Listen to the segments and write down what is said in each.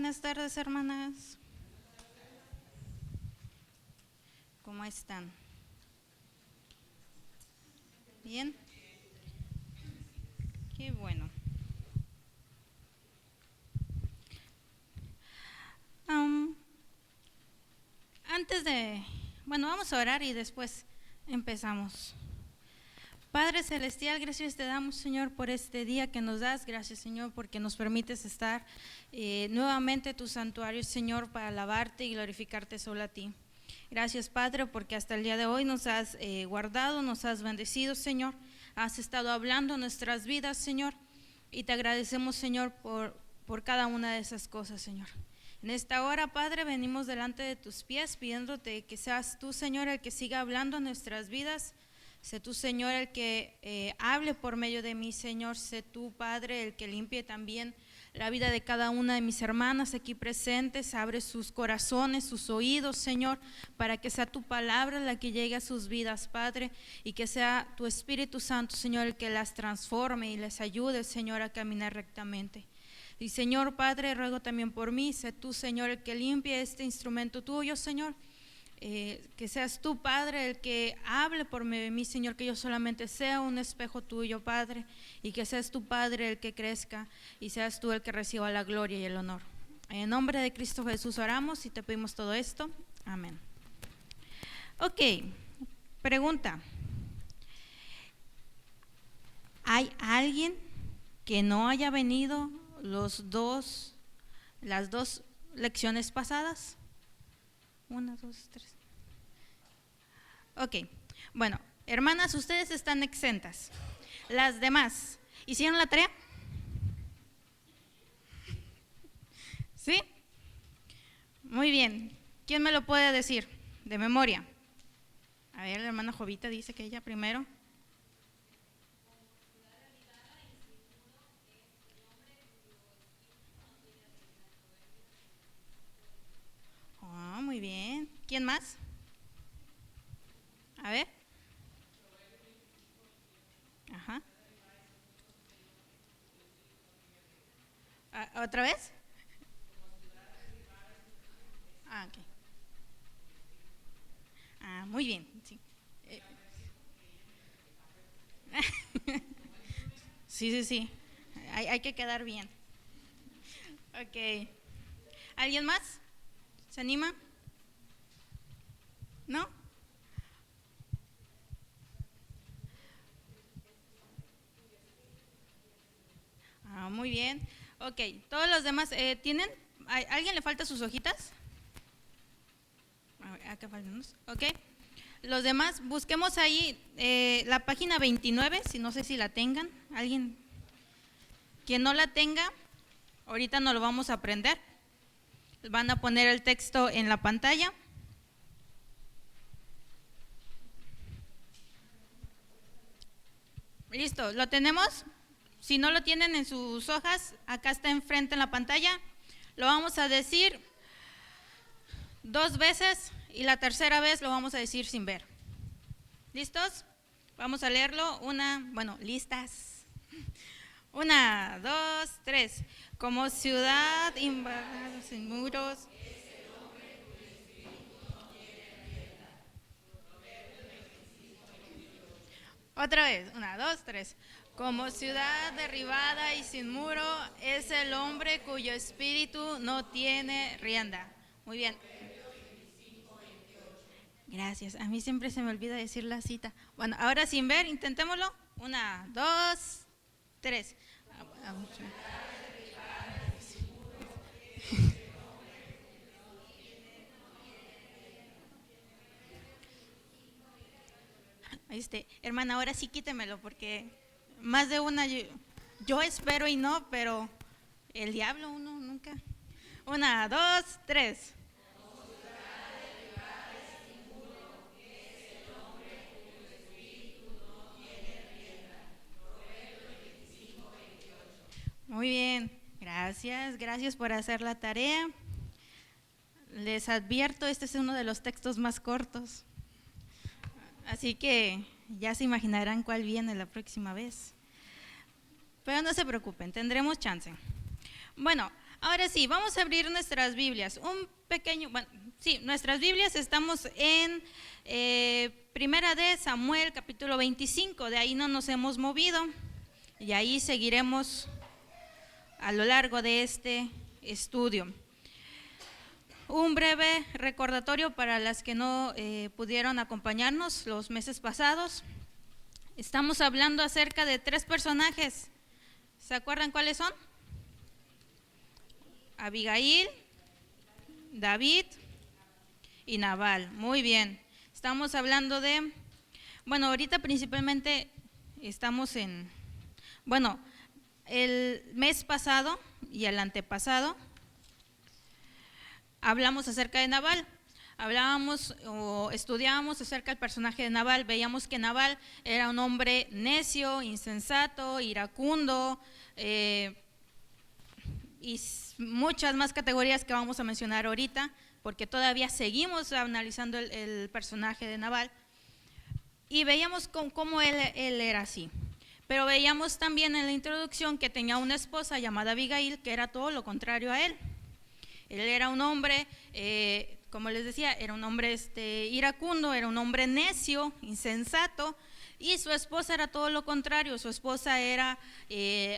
Buenas tardes, hermanas. ¿Cómo están? ¿Bien? Qué bueno. Am, vamos a orar y después empezamos. Padre Celestial, gracias te damos, Señor, por este día que nos das. Gracias, Señor, porque nos permites estar nuevamente en tu santuario, Señor, para alabarte y glorificarte solo a ti. Gracias, Padre, porque hasta el día de hoy nos has guardado, nos has bendecido, Señor. Has estado hablando en nuestras vidas, Señor, y te agradecemos, Señor, por cada una de esas cosas, Señor. En esta hora, Padre, venimos delante de tus pies pidiéndote que seas tú, Señor, el que siga hablando en nuestras vidas. Sé tú, Señor, el que hable por medio de mí, Señor. Sé tú, Padre, el que limpie también la vida de cada una de mis hermanas aquí presentes. Abre sus corazones, sus oídos, Señor, para que sea tu palabra la que llegue a sus vidas, Padre, y que sea tu Espíritu Santo, Señor, el que las transforme y les ayude, Señor, a caminar rectamente. Y Señor, Padre, ruego también por mí. Sé tú, Señor, el que limpie este instrumento tuyo, Señor. Que seas tú, Padre, el que hable por medio de mí, Señor, que yo solamente sea un espejo tuyo, Padre, y que seas tú, Padre, el que crezca y seas tú el que reciba la gloria y el honor. En nombre de Cristo Jesús oramos y te pedimos todo esto. Amén. Ok, pregunta. ¿Hay alguien que no haya venido las dos lecciones pasadas? 1, 2, 3. Ok, bueno, hermanas, ustedes están exentas. Las demás, ¿hicieron la tarea? ¿Sí? Muy bien. ¿Quién me lo puede decir de memoria? A ver, la hermana Jovita dice que ella primero. Oh, muy bien. ¿Quién más? A ver. Ajá. ¿Otra vez? Ok. Muy bien. Sí. Sí. Hay que quedar bien. Ok. ¿Alguien más? ¿Se anima? ¿No? Muy bien. Ok, todos los demás, ¿tienen? ¿Alguien le falta sus hojitas? A ver, acá faltan unos. Ok. Los demás, busquemos ahí la página 29, si no sé si la tengan. ¿Alguien? Quien no la tenga, ahorita no lo vamos a aprender. Van a poner el texto en la pantalla. Listo, ¿lo tenemos? Si no lo tienen en sus hojas, acá está enfrente en la pantalla. Lo vamos a decir 2 veces y la tercera vez lo vamos a decir sin ver. ¿Listos? Vamos a leerlo. Listas. 1, 2, 3. Como ciudad invadida sin muros. Otra vez. 1, 2, 3. Como ciudad derribada y sin muro es el hombre cuyo espíritu no tiene rienda. Muy bien. Gracias. A mí siempre se me olvida decir la cita. Bueno, ahora sin ver, intentémoslo. 1, 2, 3. Hermana, ahora sí quítemelo porque más de una yo espero y no, pero el diablo uno nunca. 1, 2, 3. Muy bien, gracias por hacer la tarea. Les advierto, este es uno de los textos más cortos, así que ya se imaginarán cuál viene la próxima vez. Pero no se preocupen, tendremos chance. Bueno, Ahora sí, vamos a abrir nuestras Biblias. Nuestras Biblias estamos en Primera de Samuel, capítulo 25. De ahí no nos hemos movido y ahí seguiremos a lo largo de este estudio. Un breve recordatorio para las que no pudieron acompañarnos los meses pasados. Estamos hablando acerca de 3 personajes. ¿Se acuerdan cuáles son? Abigail, David y Nabal. Muy bien. Estamos hablando de, ahorita principalmente estamos en, el mes pasado y el antepasado hablamos acerca de Nabal. Hablábamos o estudiábamos acerca del personaje de Nabal. Veíamos que Nabal era un hombre necio, insensato, iracundo, y muchas más categorías que vamos a mencionar ahorita, porque todavía seguimos analizando el personaje de Nabal, y veíamos cómo él era así. Pero veíamos también en la introducción que tenía una esposa llamada Abigail, que era todo lo contrario a él. Él era un hombre, como les decía, era un hombre iracundo, era un hombre necio, insensato, y su esposa era todo lo contrario. Su esposa era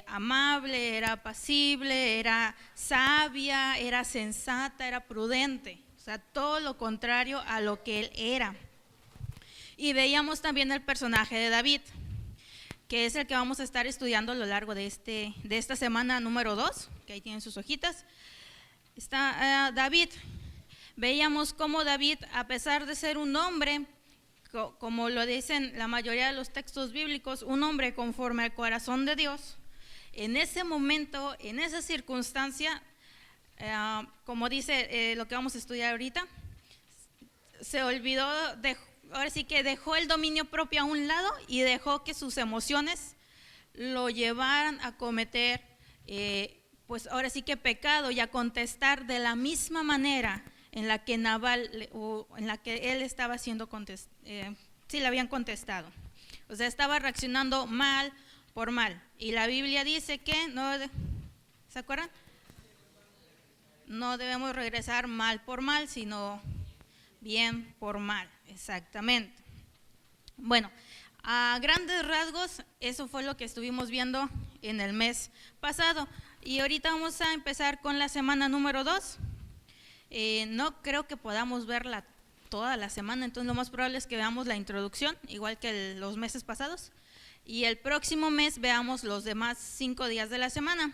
amable, era apacible, era sabia, era sensata, era prudente, o sea, todo lo contrario a lo que él era. Y veíamos también el personaje de David, que es el que vamos a estar estudiando a lo largo de esta semana número 2, que ahí tienen sus hojitas. Está David. Veíamos cómo David, a pesar de ser un hombre, como lo dicen la mayoría de los textos bíblicos, un hombre conforme al corazón de Dios, en ese momento, en esa circunstancia, como dice lo que vamos a estudiar ahorita, se olvidó, ahora sí que dejó el dominio propio a un lado y dejó que sus emociones lo llevaran a cometer, pues ahora sí que pecado, y a contestar de la misma manera en la que Nabal, o en la que él estaba siendo le habían contestado. O sea, estaba reaccionando mal por mal. Y la Biblia dice que, ¿se acuerdan? No debemos regresar mal por mal, sino bien por mal, exactamente. Bueno, a grandes rasgos, eso fue lo que estuvimos viendo en el mes pasado. Y ahorita vamos a empezar con la semana número 2. No creo que podamos verla toda la semana, entonces lo más probable es que veamos la introducción, igual que los meses pasados, y el próximo mes veamos los demás 5 días de la semana.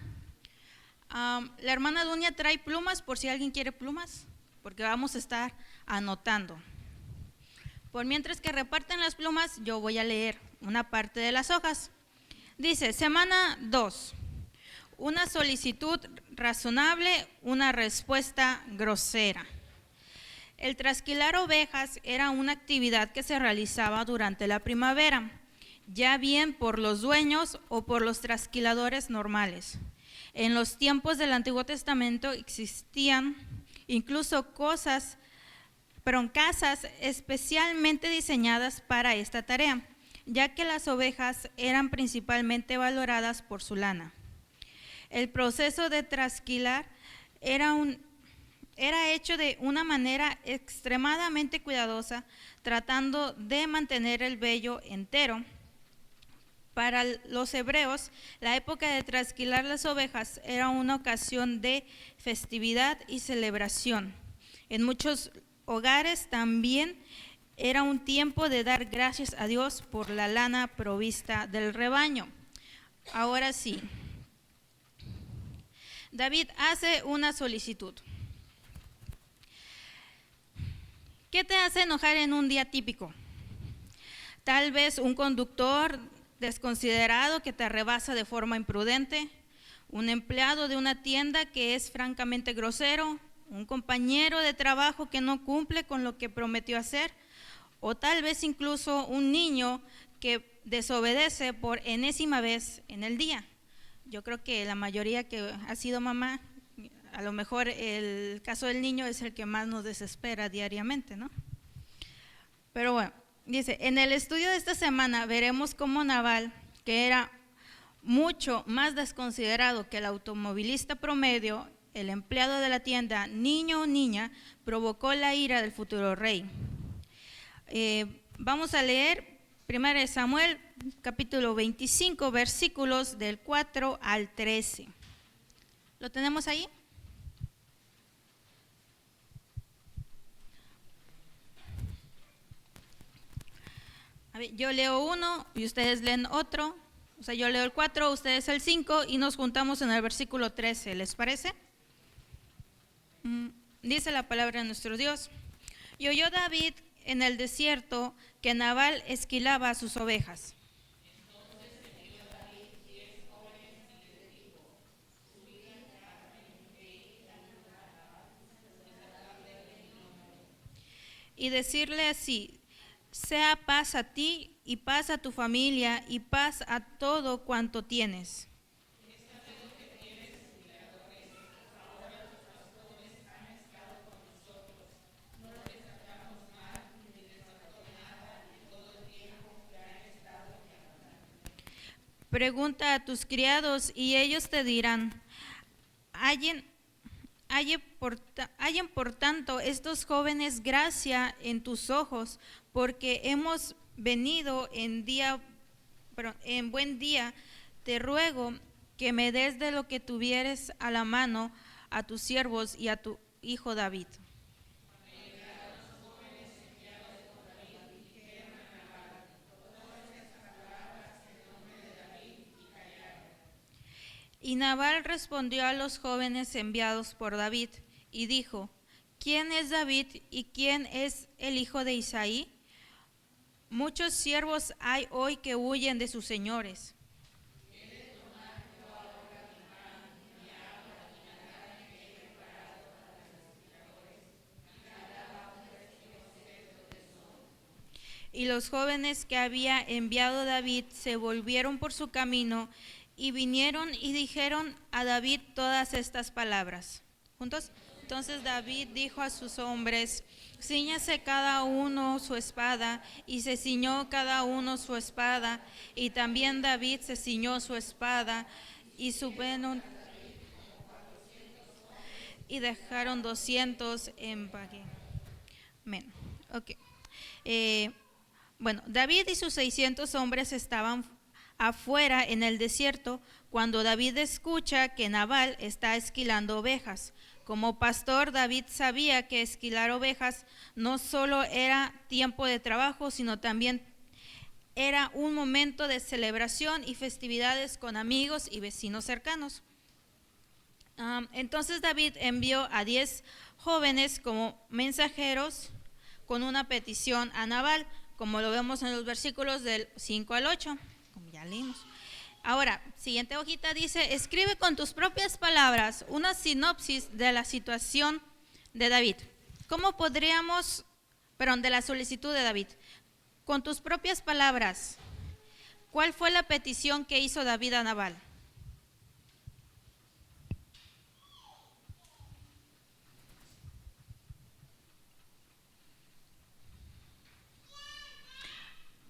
La hermana Dunia trae plumas por si alguien quiere plumas, porque vamos a estar anotando. Por mientras que reparten las plumas, yo voy a leer una parte de las hojas. Dice, semana 2. Una solicitud razonable, una respuesta grosera. El trasquilar ovejas era una actividad que se realizaba durante la primavera, ya bien por los dueños o por los trasquiladores normales. En los tiempos del Antiguo Testamento existían incluso casas especialmente diseñadas para esta tarea, ya que las ovejas eran principalmente valoradas por su lana. El proceso de trasquilar era hecho de una manera extremadamente cuidadosa, tratando de mantener el vello entero. Para los hebreos, la época de trasquilar las ovejas era una ocasión de festividad y celebración. En muchos hogares también era un tiempo de dar gracias a Dios por la lana provista del rebaño. Ahora sí. David hace una solicitud. ¿Qué te hace enojar en un día típico? Tal vez un conductor desconsiderado que te rebasa de forma imprudente, un empleado de una tienda que es francamente grosero, un compañero de trabajo que no cumple con lo que prometió hacer, o tal vez incluso un niño que desobedece por enésima vez en el día. Yo creo que la mayoría que ha sido mamá, a lo mejor el caso del niño es el que más nos desespera diariamente, ¿no? Pero bueno, dice, en el estudio de esta semana veremos cómo Nabal, que era mucho más desconsiderado que el automovilista promedio, el empleado de la tienda, niño o niña, provocó la ira del futuro rey. Vamos a leer 1 Samuel, capítulo 25, versículos del 4 al 13. ¿Lo tenemos ahí? A ver, yo leo uno y ustedes leen otro. O sea, yo leo el 4, ustedes el 5 y nos juntamos en el versículo 13. ¿Les parece? Dice la palabra de nuestro Dios. Y oyó David en el desierto que Nabal esquilaba sus ovejas. Y decirle así: sea paz a ti y paz a tu familia y paz a todo cuanto tienes. Pregunta a tus criados y ellos te dirán: hallen por tanto estos jóvenes gracia en tus ojos, porque hemos venido en buen día. Te ruego que me des de lo que tuvieres a la mano a tus siervos y a tu hijo David. Y Nabal respondió a los jóvenes enviados por David y dijo: ¿quién es David y quién es el hijo de Isaí? Muchos siervos hay hoy que huyen de sus señores. Y los jóvenes que había enviado David se volvieron por su camino y vinieron y dijeron a David todas estas palabras. ¿Juntos? Entonces David dijo a sus hombres: cíñase cada uno su espada, y se ciñó cada uno su espada, y también David se ciñó su espada, y subieron y dejaron 200 en Pague. Okay. Bueno, David y sus 600 hombres estaban afuera en el desierto cuando David escucha que Nabal está esquilando ovejas. Como pastor, David sabía que esquilar ovejas no solo era tiempo de trabajo, sino también era un momento de celebración y festividades con amigos y vecinos cercanos. Entonces David envió a 10 jóvenes como mensajeros con una petición a Nabal, como lo vemos en los versículos del 5 al 8, como ya leímos. Ahora, siguiente hojita dice: escribe con tus propias palabras una sinopsis de la situación de David. ¿Cómo podríamos, de la solicitud de David? Con tus propias palabras, ¿cuál fue la petición que hizo David a Nabal?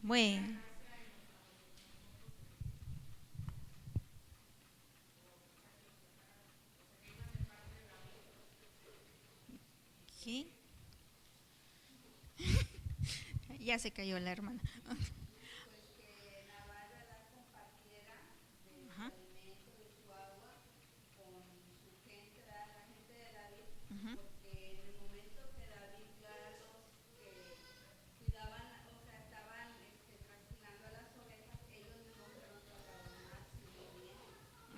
Bueno. ¿Qué? Ya se cayó la hermana. Ajá. Ujú.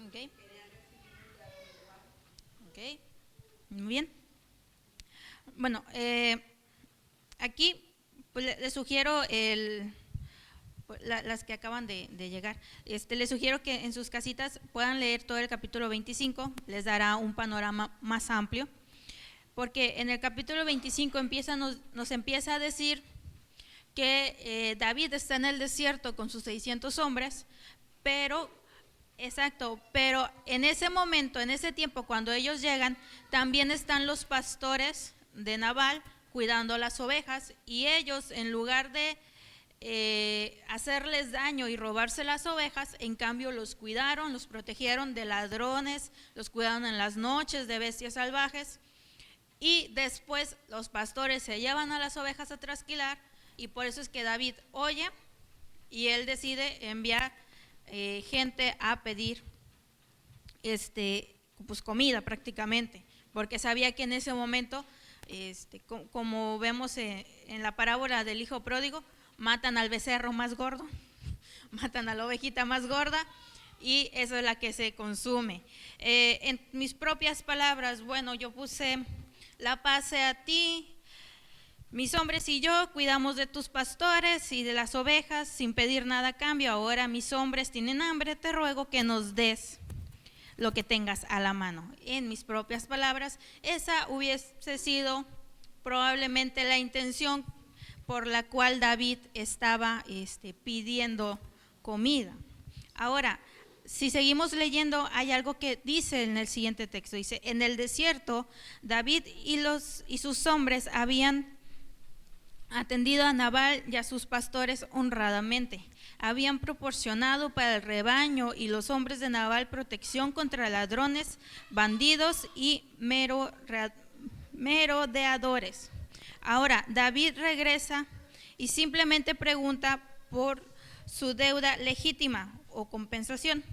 Okay. Okay. Muy bien. Bueno, aquí pues, les sugiero las que acaban de llegar. Les sugiero que en sus casitas puedan leer todo el capítulo 25, les dará un panorama más amplio, porque en el capítulo 25 nos empieza a decir que David está en el desierto con sus 600 hombres, pero en ese momento, en ese tiempo, cuando ellos llegan, también están los pastores de Nabal cuidando las ovejas, y ellos, en lugar de hacerles daño y robarse las ovejas. En cambio los cuidaron, los protegieron de ladrones, los cuidaron en las noches de bestias salvajes. Y después los pastores se llevan a las ovejas a trasquilar, y por eso es que David oye y él decide enviar gente a pedir pues comida prácticamente, porque sabía que en ese momento, como vemos en la parábola del hijo pródigo, matan al becerro más gordo, matan a la ovejita más gorda, y eso es la que se consume. En mis propias palabras, bueno, yo puse: la paz sea a ti, mis hombres y yo cuidamos de tus pastores y de las ovejas sin pedir nada a cambio. Ahora mis hombres tienen hambre, te ruego que nos des lo que tengas a la mano. En mis propias palabras, esa hubiese sido probablemente la intención por la cual David estaba pidiendo comida. Ahora, si seguimos leyendo, hay algo que dice en el siguiente texto. Dice: en el desierto, David y sus hombres habían atendido a Nabal y a sus pastores honradamente. Habían proporcionado para el rebaño y los hombres de Nabal protección contra ladrones, bandidos y merodeadores. Ahora, David regresa y simplemente pregunta por su deuda legítima o compensación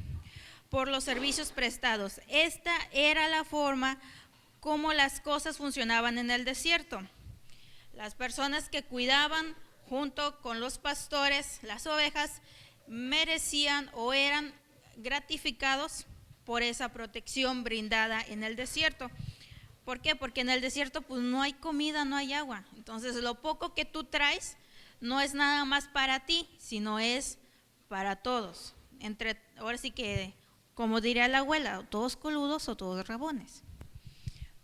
por los servicios prestados. Esta era la forma como las cosas funcionaban en el desierto. Las personas que cuidaban junto con los pastores las ovejas merecían o eran gratificados por esa protección brindada en el desierto. ¿Por qué? Porque en el desierto pues no hay comida, no hay agua. Entonces lo poco que tú traes no es nada más para ti, sino es para todos. Ahora sí que, como diría la abuela, todos coludos o todos rabones.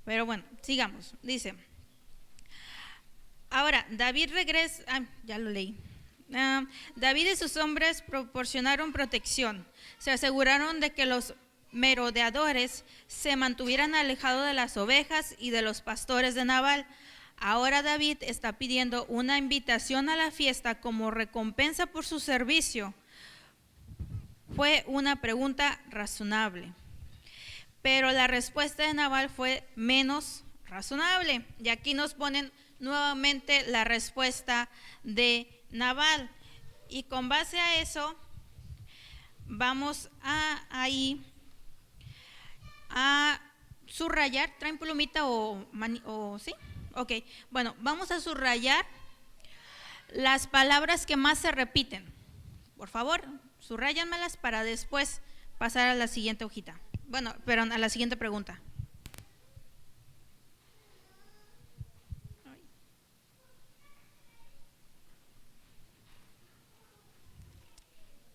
Pero bueno, sigamos. Dice: ahora, David regresa, ya lo leí. David y sus hombres proporcionaron protección. Se aseguraron de que los merodeadores se mantuvieran alejados de las ovejas y de los pastores de Nabal. Ahora David está pidiendo una invitación a la fiesta como recompensa por su servicio. Fue una pregunta razonable, pero la respuesta de Nabal fue menos razonable. Y aquí nos ponen nuevamente la respuesta de Nabal. Y con base a eso, vamos ahí a subrayar. ¿Traen plumita o sí? Ok, bueno, vamos a subrayar las palabras que más se repiten. Por favor, subrayanmelas para después pasar a la siguiente hojita. Bueno, perdón, a la siguiente pregunta.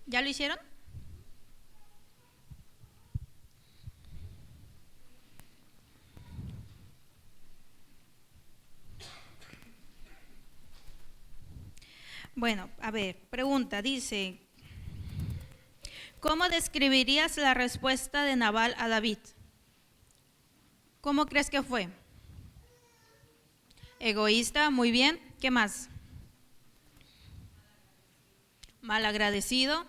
¿Ya lo hicieron? Bueno, a ver, pregunta, dice: ¿cómo describirías la respuesta de Nabal a David? ¿Cómo crees que fue? Egoísta, muy bien. ¿Qué más? Malagradecido.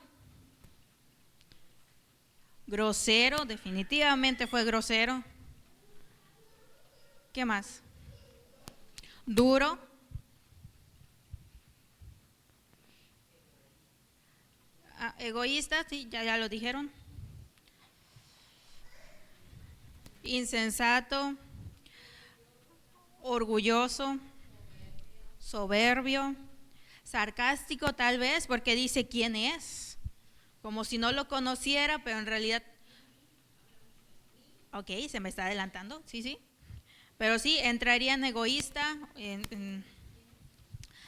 Grosero, definitivamente fue grosero. ¿Qué más? Duro. Egoísta, sí, ya lo dijeron. Insensato, orgulloso, soberbio, sarcástico tal vez, porque dice quién es, como si no lo conociera, pero en realidad, ok, se me está adelantando, sí, pero sí, entraría en egoísta.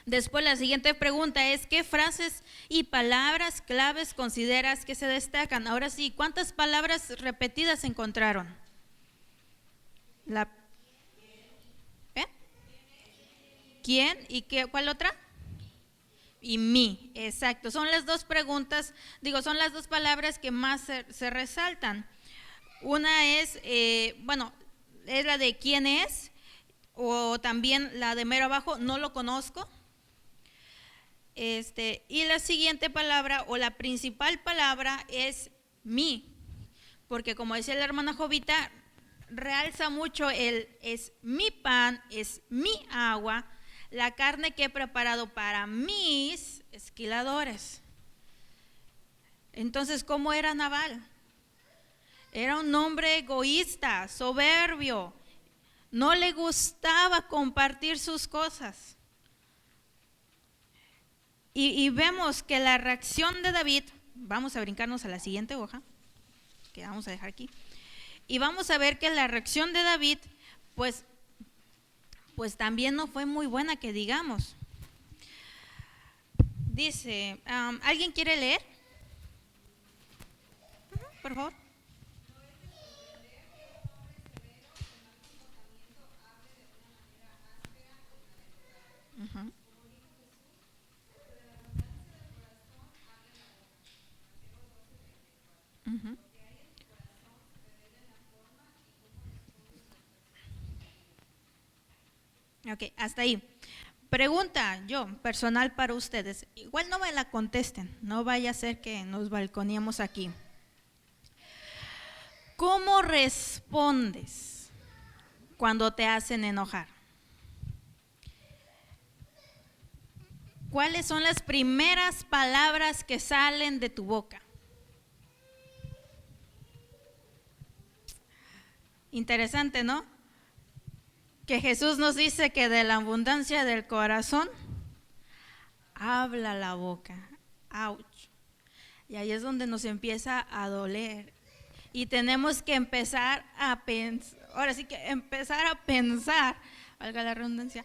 Después la siguiente pregunta es: ¿qué frases y palabras claves consideras que se destacan? Ahora sí, ¿cuántas palabras repetidas encontraron? ¿Quién? ¿Y cuál otra? Y mí, exacto. Son las dos preguntas, son las dos palabras que más se resaltan. Una es, es la de quién es, o también la de mero abajo, no lo conozco. Y la siguiente palabra o la principal palabra es mi, porque como decía la hermana Jovita, realza mucho es mi pan, es mi agua, la carne que he preparado para mis esquiladores. Entonces, ¿cómo era Nabal? Era un hombre egoísta, soberbio, no le gustaba compartir sus cosas. Y vemos que la reacción de David, vamos a brincarnos a la siguiente hoja, que vamos a dejar aquí, y vamos a ver que la reacción de David, pues también no fue muy buena, que digamos. Dice, ¿alguien quiere leer? Por favor. Uh-huh. Uh-huh. Ok, hasta ahí. Pregunta yo, personal para ustedes. Igual no me la contesten, no vaya a ser que nos balconeemos aquí. ¿Cómo respondes cuando te hacen enojar? ¿Cuáles son las primeras palabras que salen de tu boca? Interesante, ¿no? Que Jesús nos dice que de la abundancia del corazón habla la boca. ¡Auch! Y ahí es donde nos empieza a doler. Y tenemos que empezar a pensar, ahora sí que empezar a pensar, valga la redundancia,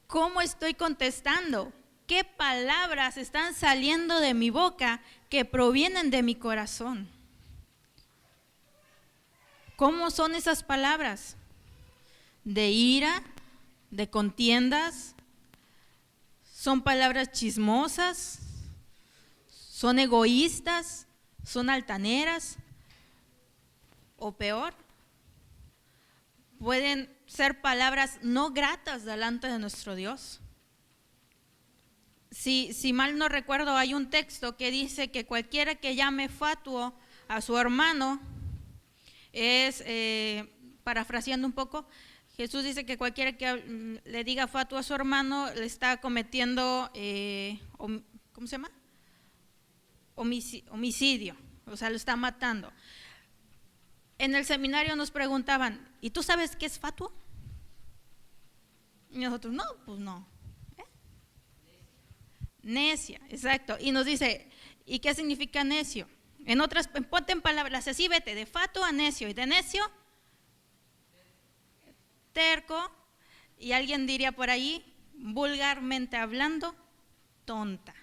¿cómo estoy contestando? ¿Qué palabras están saliendo de mi boca que provienen de mi corazón? ¿Cómo son esas palabras? ¿De ira? ¿De contiendas? ¿Son palabras chismosas? ¿Son egoístas? ¿Son altaneras? ¿O peor? Pueden ser palabras no gratas delante de nuestro Dios. Si mal no recuerdo, hay un texto que dice que cualquiera que llame fatuo a su hermano es, parafraseando un poco, Jesús dice que cualquiera que le diga fatuo a su hermano le está cometiendo, ¿cómo se llama? Homicidio, o sea, lo está matando. En el seminario nos preguntaban, ¿y tú sabes qué es fatuo? Y nosotros, no, pues no. Necia, exacto. Y nos dice, ¿y qué significa necio? En otras, ponte en palabras así, vete, de fatuo a necio, y de necio, terco, y alguien diría por ahí, vulgarmente hablando, tonta,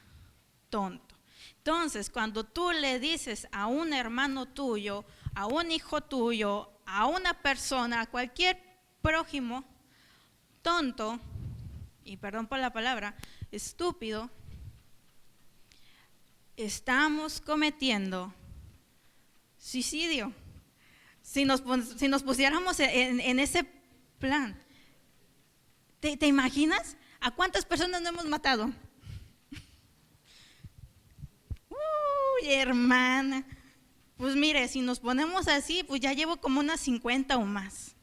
tonto. Entonces, cuando tú le dices a un hermano tuyo, a un hijo tuyo, a una persona, a cualquier prójimo, tonto, y perdón por la palabra, estúpido, estamos cometiendo suicidio. Si nos pusiéramos en ese plan, ¿te imaginas? ¿A cuántas personas no hemos matado? Uy, hermana, pues mire, si nos ponemos así, pues ya llevo como unas 50 o más.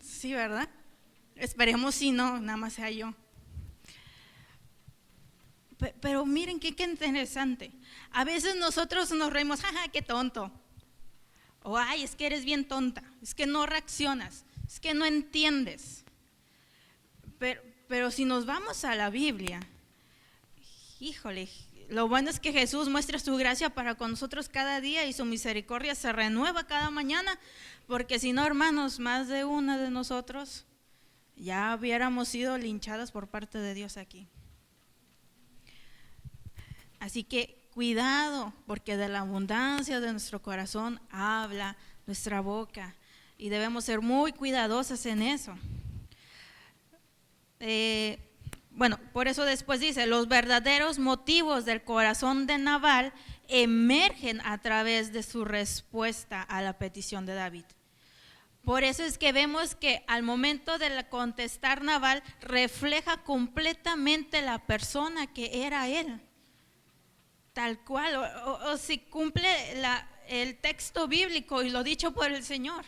Sí, ¿verdad? Esperemos si no, nada más sea yo. Pero miren qué interesante. A veces nosotros nos reímos, jaja, qué tonto. O ay, es que eres bien tonta, es que no reaccionas, es que no entiendes. Pero si nos vamos a la Biblia, híjole, lo bueno es que Jesús muestra su gracia para con nosotros cada día y su misericordia se renueva cada mañana, porque si no, hermanos, más de una de nosotros ya hubiéramos sido linchadas por parte de Dios aquí. Así que cuidado, porque de la abundancia de nuestro corazón habla nuestra boca y debemos ser muy cuidadosas en eso. Bueno, por eso después dice, los verdaderos motivos del corazón de Nabal emergen a través de su respuesta a la petición de David. Por eso es que vemos que al momento de contestar Nabal refleja completamente la persona que era él, tal cual, o si cumple el texto bíblico y lo dicho por el Señor.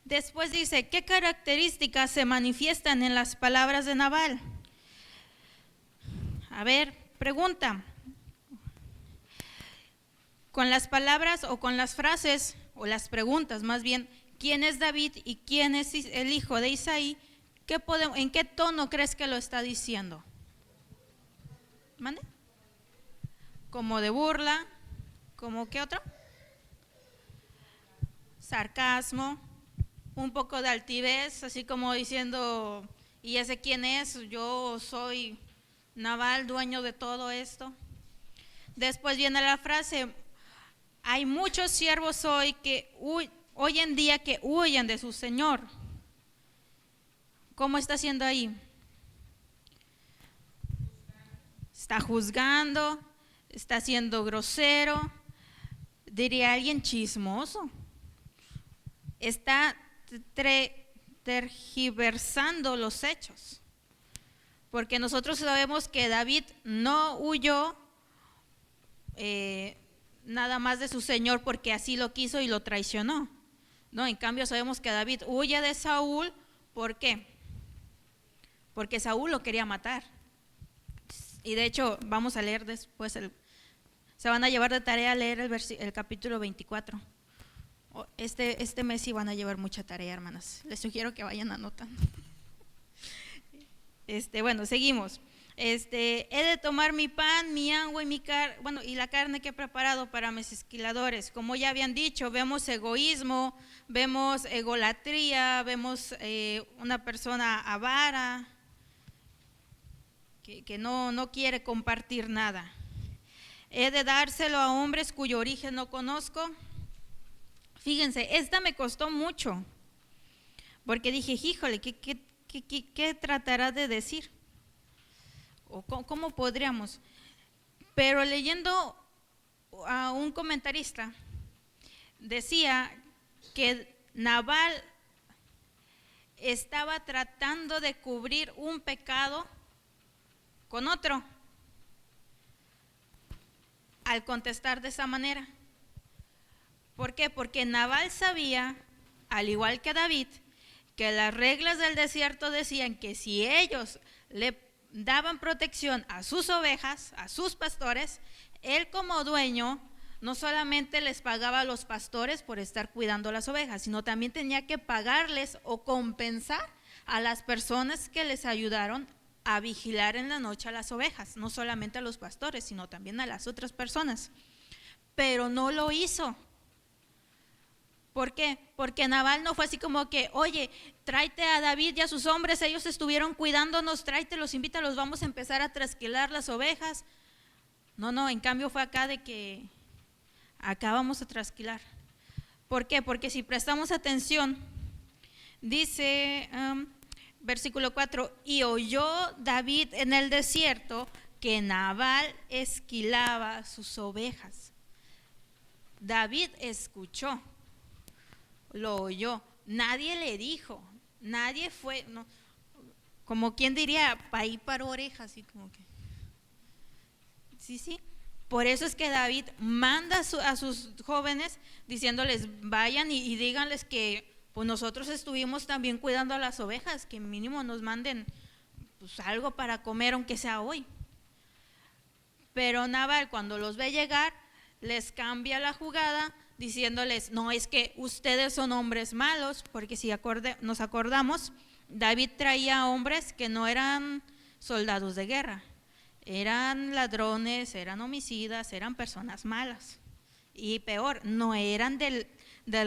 Después dice, ¿qué características se manifiestan en las palabras de Nabal? A ver, pregunta. Con las palabras o con las frases, o las preguntas más bien, ¿quién es David y quién es el hijo de Isaí? ¿En qué tono crees que lo está diciendo? ¿Mande? Como de burla, ¿como qué otro? Sarcasmo, un poco de altivez, así como diciendo, ¿y ese quién es? Yo soy Nabal, dueño de todo esto. Después viene la frase, hay muchos siervos hoy en día que huyen de su Señor. ¿Cómo está haciendo ahí? Está juzgando, está siendo grosero, diría alguien chismoso. Está tergiversando los hechos. Porque nosotros sabemos que David no huyó nada más de su Señor porque así lo quiso y lo traicionó. No, en cambio sabemos que David huye de Saúl. ¿Por qué? Porque Saúl lo quería matar. Y de hecho vamos a leer después, se van a llevar de tarea a leer el capítulo 24. Este mes sí van a llevar mucha tarea, hermanas. Les sugiero que vayan anotando. Bueno, seguimos. He de tomar mi pan, mi agua y la carne que he preparado para mis esquiladores. Como ya habían dicho, vemos egoísmo, vemos egolatría, vemos una persona avara que no quiere compartir nada. He de dárselo a hombres cuyo origen no conozco. Fíjense, esta me costó mucho, porque dije, híjole, ¿qué tratará de decir? ¿O cómo podríamos? Pero leyendo a un comentarista, decía que Nabal estaba tratando de cubrir un pecado con otro, al contestar de esa manera. ¿Por qué? Porque Nabal sabía, al igual que David, que las reglas del desierto decían que si ellos le daban protección a sus ovejas, a sus pastores, él como dueño no solamente les pagaba a los pastores por estar cuidando las ovejas, sino también tenía que pagarles o compensar a las personas que les ayudaron a vigilar en la noche a las ovejas, no solamente a los pastores, sino también a las otras personas. Pero no lo hizo. ¿Por qué? Porque Nabal no fue así como que, oye, tráete a David y a sus hombres, ellos estuvieron cuidándonos, tráetelos, invítalos, vamos a empezar a trasquilar las ovejas. No, en cambio fue acá de que acá vamos a trasquilar. ¿Por qué? Porque si prestamos atención, dice versículo 4, y oyó David en el desierto que Nabal esquilaba sus ovejas. David escuchó. Lo oyó, nadie le dijo, nadie fue, no, como quien diría, paí para orejas, así como que, sí, por eso es que David manda a sus jóvenes diciéndoles, vayan y díganles que pues nosotros estuvimos también cuidando a las ovejas, que mínimo nos manden pues algo para comer aunque sea hoy. Pero Nabal cuando los ve llegar, les cambia la jugada, diciéndoles, no, es que ustedes son hombres malos, porque si nos acordamos, David traía hombres que no eran soldados de guerra, eran ladrones, eran homicidas, eran personas malas. Y peor, no eran del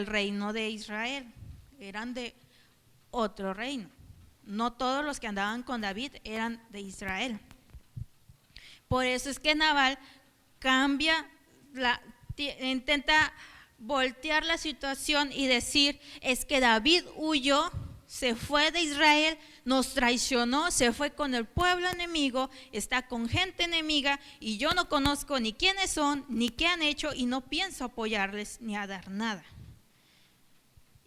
reino de Israel, eran de otro reino. No todos los que andaban con David eran de Israel. Por eso es que Nabal intenta voltear la situación y decir, es que David huyó, se fue de Israel, nos traicionó, se fue con el pueblo enemigo, está con gente enemiga y yo no conozco ni quiénes son, ni qué han hecho y no pienso apoyarles ni a dar nada.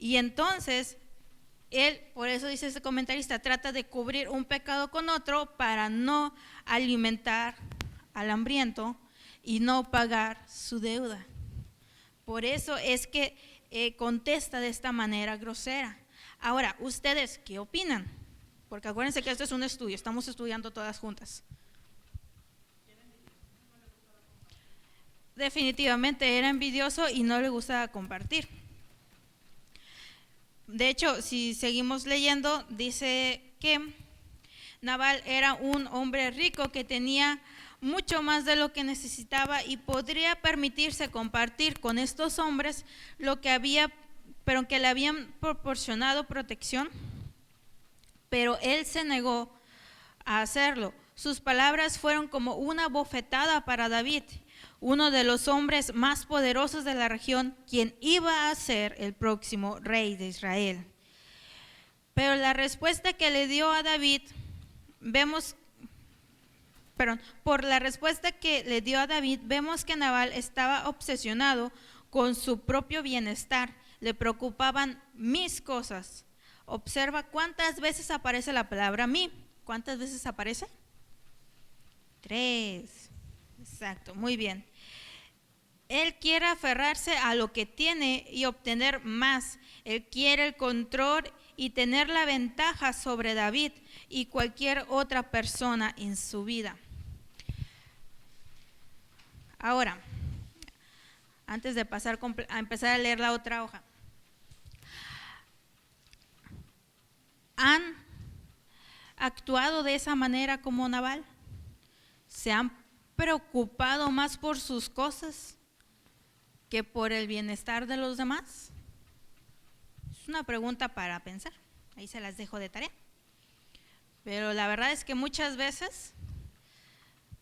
Y entonces, él, por eso dice este comentarista, trata de cubrir un pecado con otro para no alimentar al hambriento y no pagar su deuda. Por eso es que contesta de esta manera grosera. Ahora, ¿ustedes qué opinan? Porque acuérdense que esto es un estudio, estamos estudiando todas juntas. Definitivamente era envidioso y no le gustaba compartir. De hecho, si seguimos leyendo, dice que Nabal era un hombre rico que tenía mucho más de lo que necesitaba y podría permitirse compartir con estos hombres lo que había, pero que le habían proporcionado protección, pero él se negó a hacerlo. Sus palabras fueron como una bofetada para David, uno de los hombres más poderosos de la región, quien iba a ser el próximo rey de Israel. Pero la respuesta que le dio a David, por la respuesta que le dio a David, vemos que Nabal estaba obsesionado con su propio bienestar. Le preocupaban mis cosas. Observa cuántas veces aparece la palabra mí. ¿Cuántas veces aparece? 3. Exacto, muy bien. Él quiere aferrarse a lo que tiene y obtener más. Él quiere el control y tener la ventaja sobre David y cualquier otra persona en su vida. Ahora, antes de pasar a empezar a leer la otra hoja, ¿han actuado de esa manera como Nabal? ¿Se han preocupado más por sus cosas que por el bienestar de los demás? Es una pregunta para pensar, ahí se las dejo de tarea. Pero la verdad es que muchas veces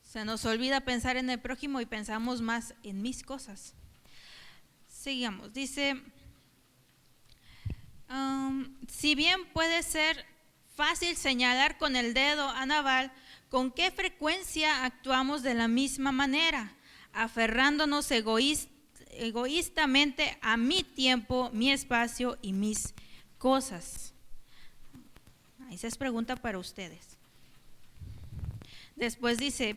se nos olvida pensar en el prójimo y pensamos más en mis cosas. Sigamos, dice, si bien puede ser fácil señalar con el dedo a Nabal, ¿con qué frecuencia actuamos de la misma manera? Aferrándonos egoístamente a mi tiempo, mi espacio y mis cosas. Esa es pregunta para ustedes. Después dice,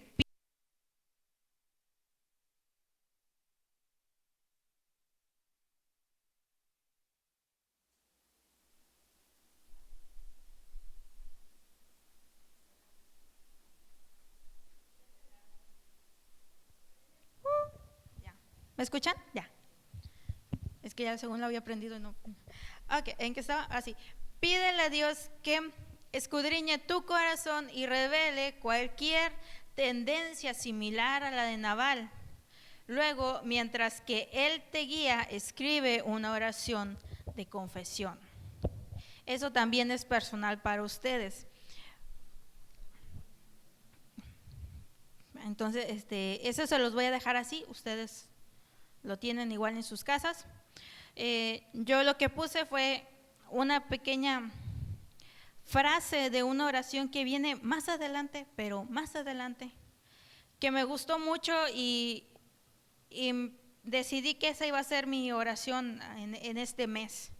¿me escuchan? Ya. Es que ya según lo había aprendido y no. Ok, ¿en qué estaba? Así. Pídele a Dios que escudriñe tu corazón y revele cualquier tendencia similar a la de Nabal. Luego, mientras que Él te guía, escribe una oración de confesión. Eso también es personal para ustedes. Entonces, eso se los voy a dejar así, ustedes lo tienen igual en sus casas. Yo lo que puse fue una pequeña frase de una oración que viene más adelante, pero más adelante, que me gustó mucho y decidí que esa iba a ser mi oración en este mes,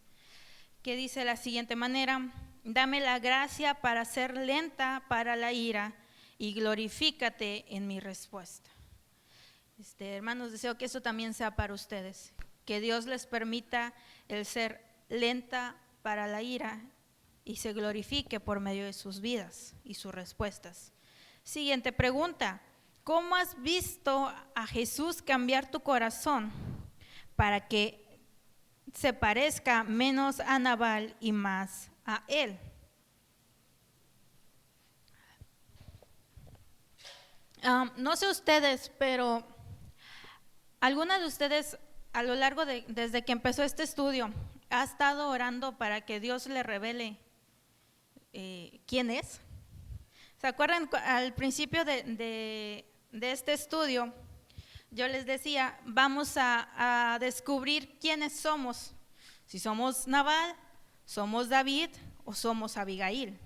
que dice de la siguiente manera: dame la gracia para ser lenta para la ira y glorifícate en mi respuesta. Hermanos, deseo que eso también sea para ustedes, que Dios les permita el ser lenta para la ira y se glorifique por medio de sus vidas y sus respuestas. Siguiente pregunta: ¿cómo has visto a Jesús cambiar tu corazón para que se parezca menos a Nabal y más a él? No sé ustedes, pero ¿alguna de ustedes a lo largo desde que empezó este estudio ha estado orando para que Dios le revele quién es? ¿Se acuerdan al principio de este estudio? Yo les decía, vamos a descubrir quiénes somos, si somos Nabal, somos David o somos Abigail.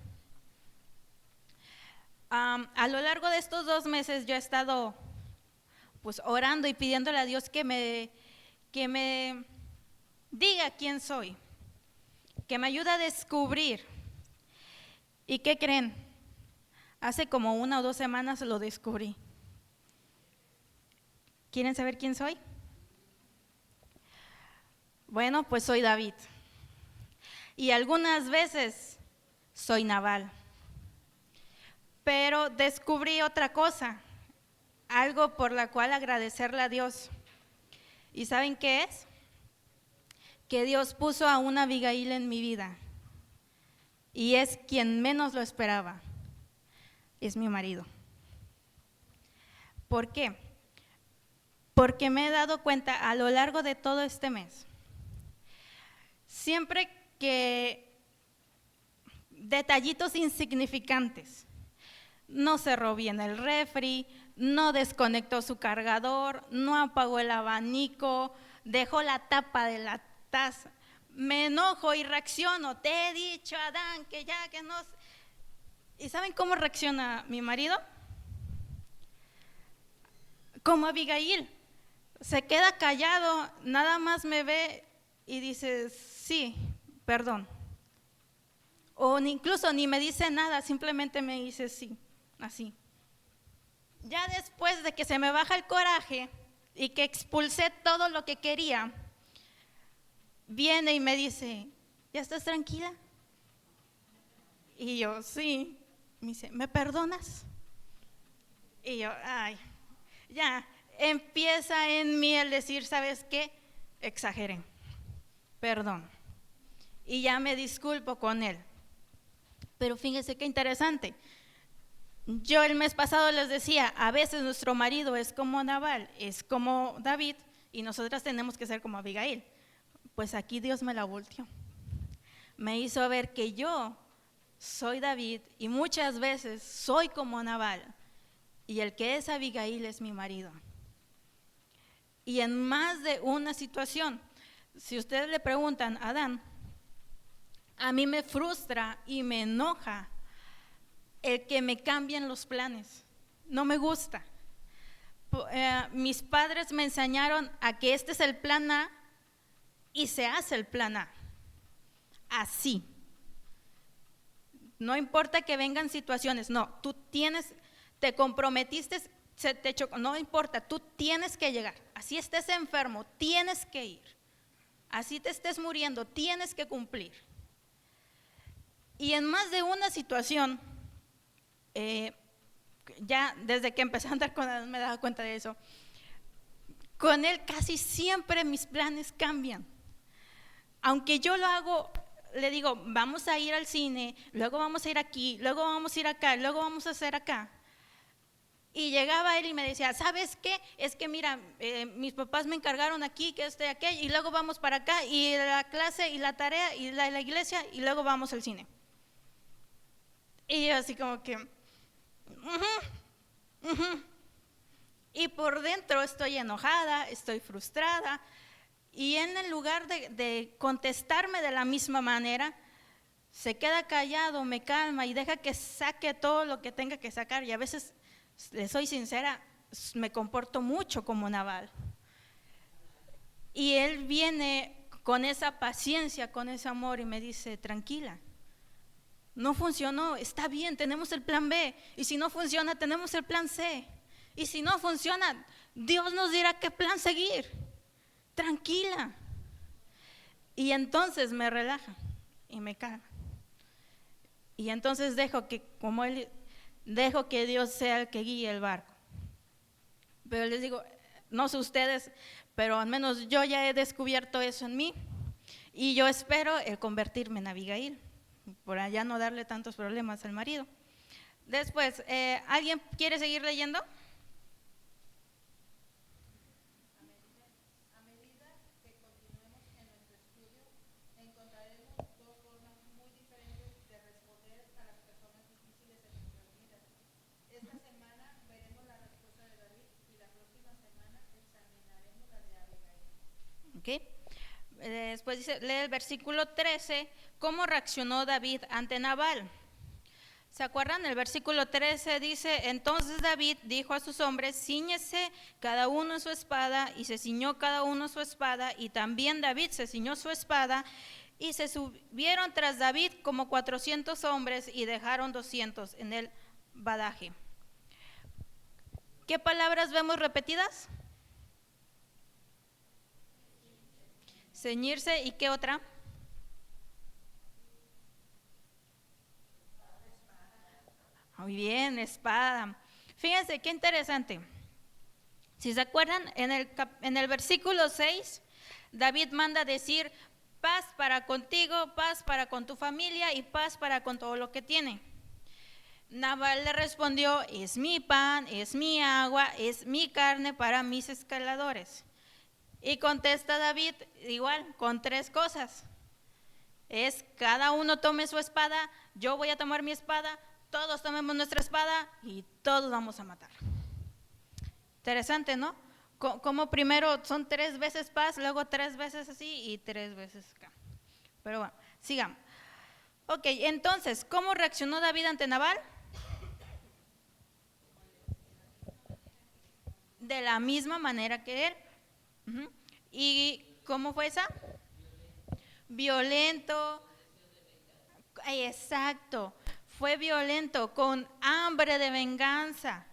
A lo largo de estos 2 meses yo he estado pues orando y pidiéndole a Dios que me diga quién soy. que me ayuda a descubrir. ¿Y qué creen? Hace como 1 o 2 semanas lo descubrí. ¿Quieren saber quién soy? Bueno, pues soy David. Y algunas veces soy Nabal. Pero descubrí otra cosa, algo por la cual agradecerle a Dios. ¿Y saben qué es? Que Dios puso a una Abigail en mi vida. Y es quien menos lo esperaba. Es mi marido. ¿Por qué? Porque me he dado cuenta a lo largo de todo este mes, siempre que detallitos insignificantes, no cerró bien el refri, no desconectó su cargador, no apagó el abanico, dejó la tapa de la taza, me enojo y reacciono, te he dicho, Adán, que ya que no. ¿Y saben cómo reacciona mi marido? Como Abigail, se queda callado, nada más me ve y dice, sí, perdón. O incluso ni me dice nada, simplemente me dice sí, así. Ya después de que se me baja el coraje y que expulsé todo lo que quería, viene y me dice, ¿ya estás tranquila? Y yo, sí. Me dice, ¿me perdonas? Y yo, ay, ya. Empieza en mí el decir, ¿sabes qué? Exageré, perdón. Y ya me disculpo con él. Pero fíjense qué interesante. Yo el mes pasado les decía, a veces nuestro marido es como Nabal, es como David, y nosotras tenemos que ser como Abigail. Pues aquí Dios me la volteó. Me hizo ver que yo soy David y muchas veces soy como Nabal, y el que es Abigail es mi marido. Y en más de una situación, si ustedes le preguntan a Adán, a mí me frustra y me enoja el que me cambien los planes, no me gusta. Mis padres me enseñaron a que este es el plan A y se hace el plan A, así. No importa que vengan situaciones, no, tú tienes, te comprometiste, se te chocó, no importa, tú tienes que llegar. Así estés enfermo, tienes que ir. Así te estés muriendo, tienes que cumplir. Y en más de una situación, ya desde que empecé a andar con él me he dado cuenta de eso. Con él casi siempre mis planes cambian. Aunque yo lo hago, le digo, vamos a ir al cine, luego vamos a ir aquí, luego vamos a ir acá, luego vamos a hacer acá. Y llegaba él y me decía, ¿sabes qué? Es que mira, mis papás me encargaron aquí, que esto y aquello, y luego vamos para acá, y la clase, y la tarea, y la iglesia, y luego vamos al cine. Y yo así como que, y por dentro estoy enojada, estoy frustrada, y él en lugar de contestarme de la misma manera, se queda callado, me calma y deja que saque todo lo que tenga que sacar. Y a veces, le soy sincera, me comporto mucho como Nabal. Y él viene con esa paciencia, con ese amor y me dice, tranquila, no funcionó, está bien, tenemos el plan B. Y si no funciona, tenemos el plan C. Y si no funciona, Dios nos dirá qué plan seguir. Tranquila. Y entonces me relaja y me calma. Y entonces dejo que Dios sea el que guíe el barco. Pero les digo, no sé ustedes, pero al menos yo ya he descubierto eso en mí. Y yo espero el convertirme en Abigail, por allá no darle tantos problemas al marido. Después, ¿alguien quiere seguir leyendo? Okay. Después dice, lee el versículo 13, ¿cómo reaccionó David ante Nabal? ¿Se acuerdan? El versículo 13 dice, entonces David dijo a sus hombres, cíñese cada uno su espada, y se ciñó cada uno su espada, y también David se ciñó su espada, Y se subieron tras David como 400 hombres y dejaron 200 en el badaje. ¿Qué palabras vemos repetidas? Ceñirse, ¿y qué otra? Muy bien, espada. Fíjense qué interesante. Si se acuerdan, en el versículo 6, David manda decir: paz para contigo, paz para con tu familia y paz para con todo lo que tiene. Nabal le respondió: es mi pan, es mi agua, es mi carne para mis escaladores. Y contesta David igual, con 3 cosas. Es: cada uno tome su espada, yo voy a tomar mi espada, todos tomemos nuestra espada y todos vamos a matar. Interesante, ¿no? Como primero son 3 veces paz, luego 3 veces así y 3 veces acá. Pero bueno, sigamos. Ok, entonces, ¿cómo reaccionó David ante Nabal? De la misma manera que él. ¿Y cómo fue esa? Violento. Exacto. Fue violento, con hambre de venganza.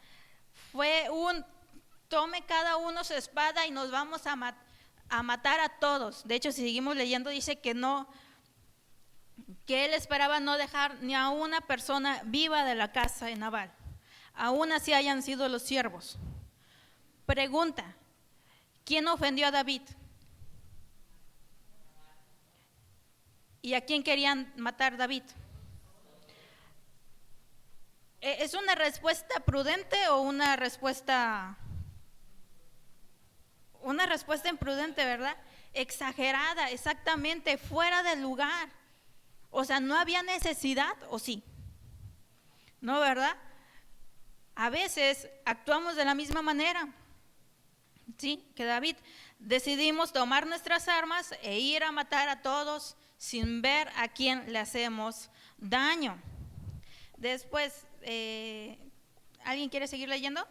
Fue tome cada uno su espada y nos vamos a matar a todos. De hecho, si seguimos leyendo, dice que él esperaba no dejar ni a una persona viva de la casa de Nabal, aún así hayan sido los siervos. Pregunta: ¿quién ofendió a David? ¿Y a quién querían matar David? ¿Es una respuesta prudente o una respuesta imprudente, verdad? Exagerada, exactamente, fuera de lugar. O sea, no había necesidad, ¿o sí? ¿No, verdad? A veces actuamos de la misma manera, ¿sí? Que David. Decidimos tomar nuestras armas e ir a matar a todos sin ver a quién le hacemos daño. Después, ¿alguien quiere seguir leyendo?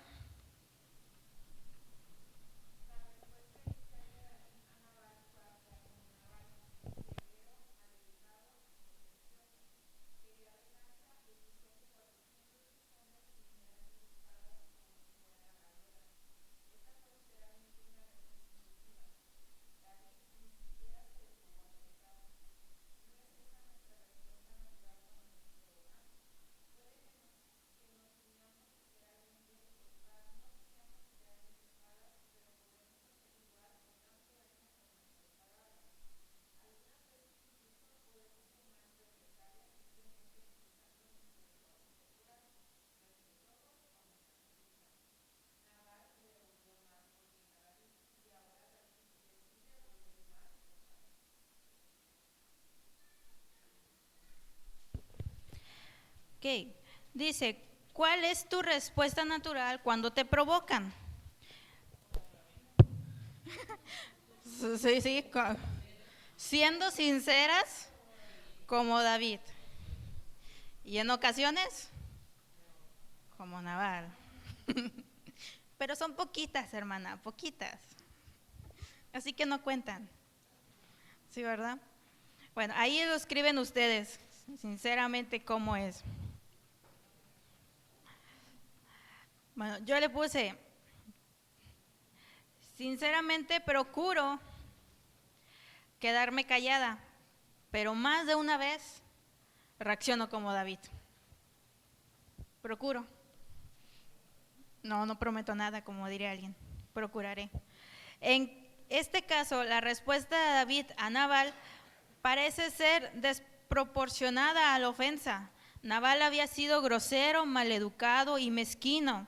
Ok, dice: ¿cuál es tu respuesta natural cuando te provocan? Sí, siendo sinceras como David, y en ocasiones como Nabal. Pero son poquitas, hermana, poquitas. Así que no cuentan. ¿Sí, verdad? Bueno, ahí lo escriben ustedes, sinceramente, cómo es. Bueno, yo le puse: sinceramente procuro quedarme callada, pero más de una vez reacciono como David. Procuro. No prometo nada, como diría alguien. Procuraré. En este caso, la respuesta de David a Nabal parece ser desproporcionada a la ofensa. Nabal había sido grosero, maleducado y mezquino,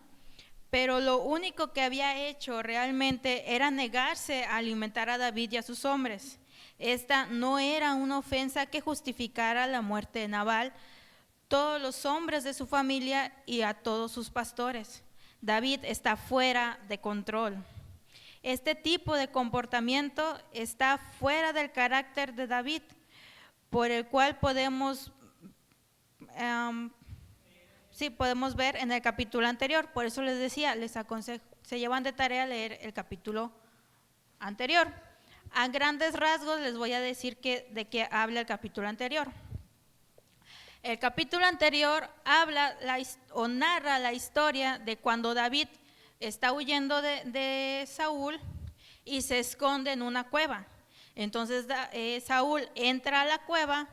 pero lo único que había hecho realmente era negarse a alimentar a David y a sus hombres. Esta no era una ofensa que justificara la muerte de Nabal, todos los hombres de su familia y a todos sus pastores. David está fuera de control. Este tipo de comportamiento está fuera del carácter de David, por el cual podemos ver en el capítulo anterior. Por eso les decía, les aconsejo, se llevan de tarea leer el capítulo anterior. a grandes rasgos les voy a decir de qué habla el capítulo anterior. El capítulo anterior habla o narra la historia de cuando David está huyendo de Saúl y se esconde en una cueva. Entonces Saúl entra a la cueva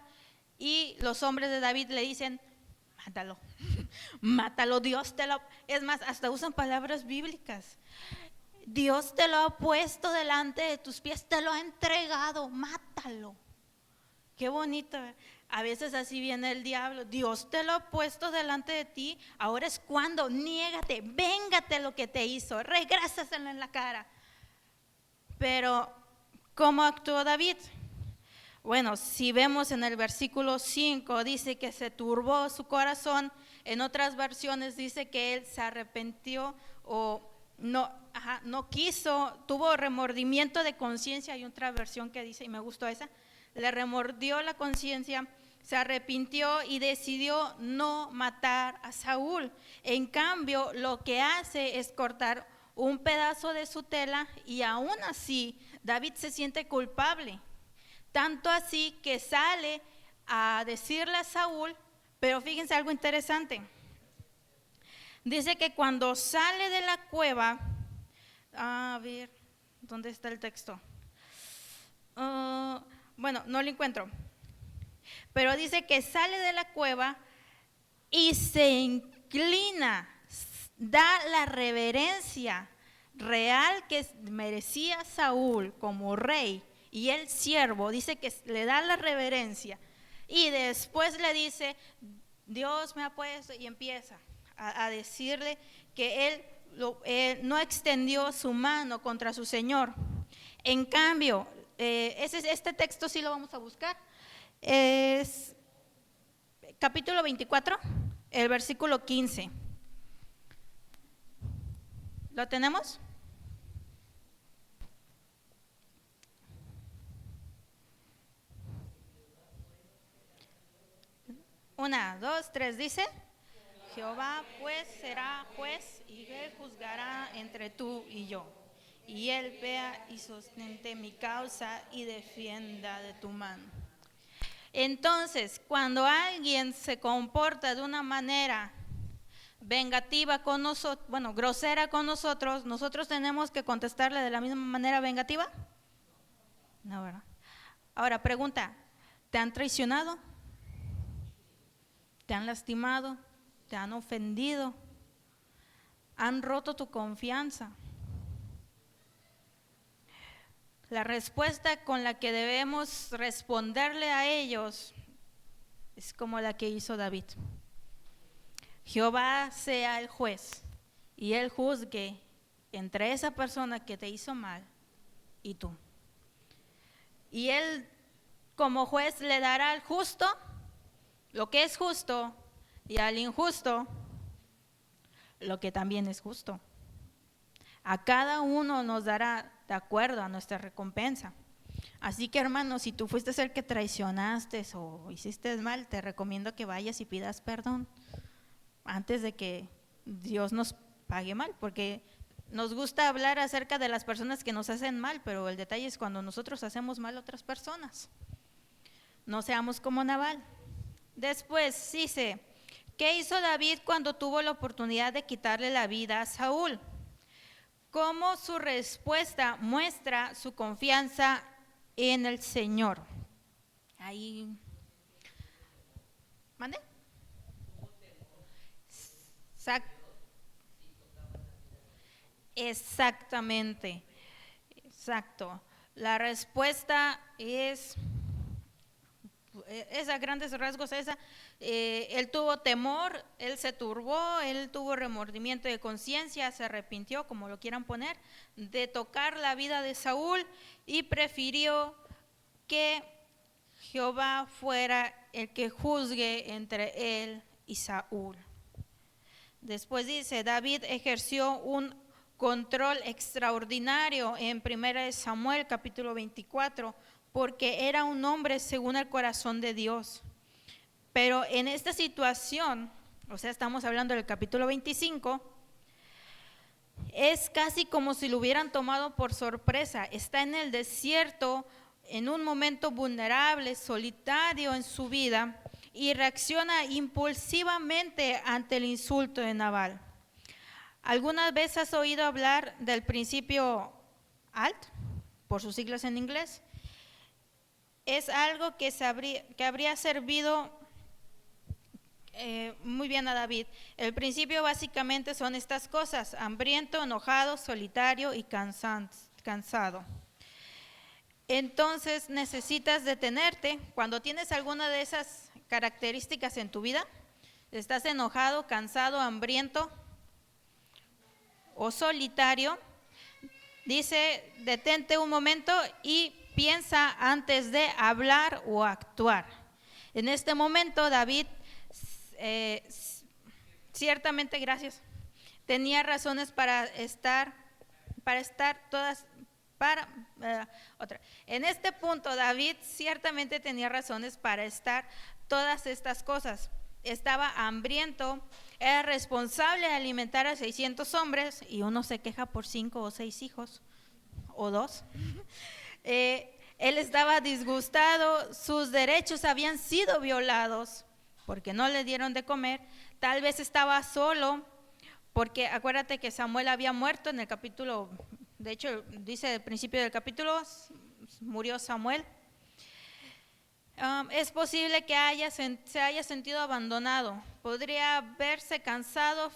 y los hombres de David le dicen: mátalo, mátalo, Dios te lo… Es más, hasta usan palabras bíblicas. Dios te lo ha puesto delante de tus pies, te lo ha entregado, mátalo. Qué bonito. A veces así viene el diablo: Dios te lo ha puesto delante de ti, ahora es cuando, niégate, véngate lo que te hizo, regrésaselo en la cara. Pero, ¿cómo actuó David? Bueno, si vemos en el versículo 5, dice que se turbó su corazón. En otras versiones dice que él se arrepintió o no quiso, tuvo remordimiento de conciencia. Hay otra versión que dice, y me gustó esa, le remordió la conciencia, se arrepintió y decidió no matar a Saúl. En cambio, lo que hace es cortar un pedazo de su tela, y aún así David se siente culpable. Tanto así que sale a decirle a Saúl, pero fíjense algo interesante. Dice que cuando sale de la cueva, a ver, ¿dónde está el texto? Bueno, no lo encuentro. Pero dice que sale de la cueva y se inclina, da la reverencia real que merecía Saúl como rey. Y el siervo dice que le da la reverencia y después le dice: Dios me ha puesto, y empieza a decirle que él no extendió su mano contra su Señor. En cambio, este texto sí lo vamos a buscar, es capítulo 24, el versículo 15. ¿Lo tenemos? Una, dos, tres, dice: Jehová pues será juez y él juzgará entre tú y yo, y él vea y sustente mi causa y defienda de tu mano. Entonces, cuando alguien se comporta de una manera vengativa con nosotros, grosera con nosotros, ¿nosotros tenemos que contestarle de la misma manera vengativa? No, ¿verdad? Ahora, pregunta: ¿te han traicionado? ¿Te han lastimado? ¿Te han ofendido? ¿Han roto tu confianza? La respuesta con la que debemos responderle a ellos es como la que hizo David: Jehová sea el juez y él juzgue entre esa persona que te hizo mal y tú. Y él como juez le dará al justo lo que es justo y al injusto lo que también es justo. A cada uno nos dará de acuerdo a nuestra recompensa. Así que, hermanos, si tú fuiste el que traicionaste o hiciste mal, te recomiendo que vayas y pidas perdón antes de que Dios nos pague mal, porque nos gusta hablar acerca de las personas que nos hacen mal, pero el detalle es cuando nosotros hacemos mal a otras personas. No seamos como Nabal. Después dice: ¿qué hizo David cuando tuvo la oportunidad de quitarle la vida a Saúl? Cómo su respuesta muestra su confianza en el Señor. Ahí. ¿Mande? Exactamente. Exacto. La respuesta es a grandes rasgos esa. Él tuvo temor, él se turbó, él tuvo remordimiento de conciencia, se arrepintió, como lo quieran poner, de tocar la vida de Saúl, y prefirió que Jehová fuera el que juzgue entre él y Saúl. Después dice: David ejerció un control extraordinario en 1 Samuel capítulo 24, porque era un hombre según el corazón de Dios. Pero en esta situación, o sea, estamos hablando del capítulo 25, Es casi como si lo hubieran tomado por sorpresa. Está en el desierto, en un momento vulnerable, solitario en su vida, y reacciona impulsivamente ante el insulto de Nabal. ¿Alguna vez has oído hablar del principio ALT, por sus siglas en inglés? Es algo que habría servido muy bien a David. El principio básicamente son estas cosas: hambriento, enojado, solitario y cansado. Entonces necesitas detenerte. Cuando tienes alguna de esas características en tu vida, estás enojado, cansado, hambriento o solitario, dice: detente un momento y piensa antes de hablar o actuar. En este momento David ciertamente, gracias, tenía razones en este punto David ciertamente tenía razones para estar todas estas cosas. Estaba hambriento, era responsable de alimentar a 600 hombres y uno se queja por 5 o 6 hijos o 2. Él estaba disgustado, sus derechos habían sido violados porque no le dieron de comer. Tal vez estaba solo, porque acuérdate que Samuel había muerto en el capítulo, de hecho dice al principio del capítulo, murió Samuel. Es posible que se haya sentido abandonado, podría haberse cansado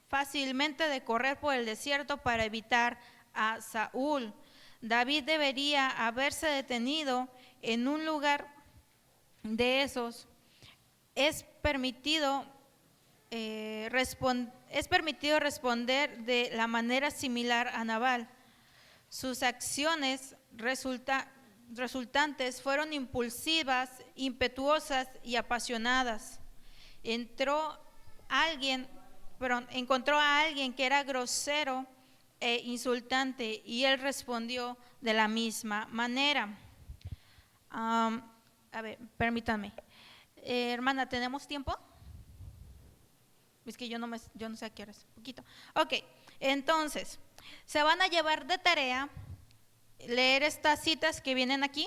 fácilmente de correr por el desierto para evitar a Saúl. David debería haberse detenido en un lugar de esos. Es permitido responder de la manera similar a Nabal. Sus acciones resultantes fueron impulsivas, impetuosas y apasionadas. Encontró a alguien que era grosero e insultante y él respondió de la misma manera. A ver, permítanme. Hermana, ¿tenemos tiempo? Es que yo no sé a qué horas. Poquito. Ok, entonces, se van a llevar de tarea leer estas citas que vienen aquí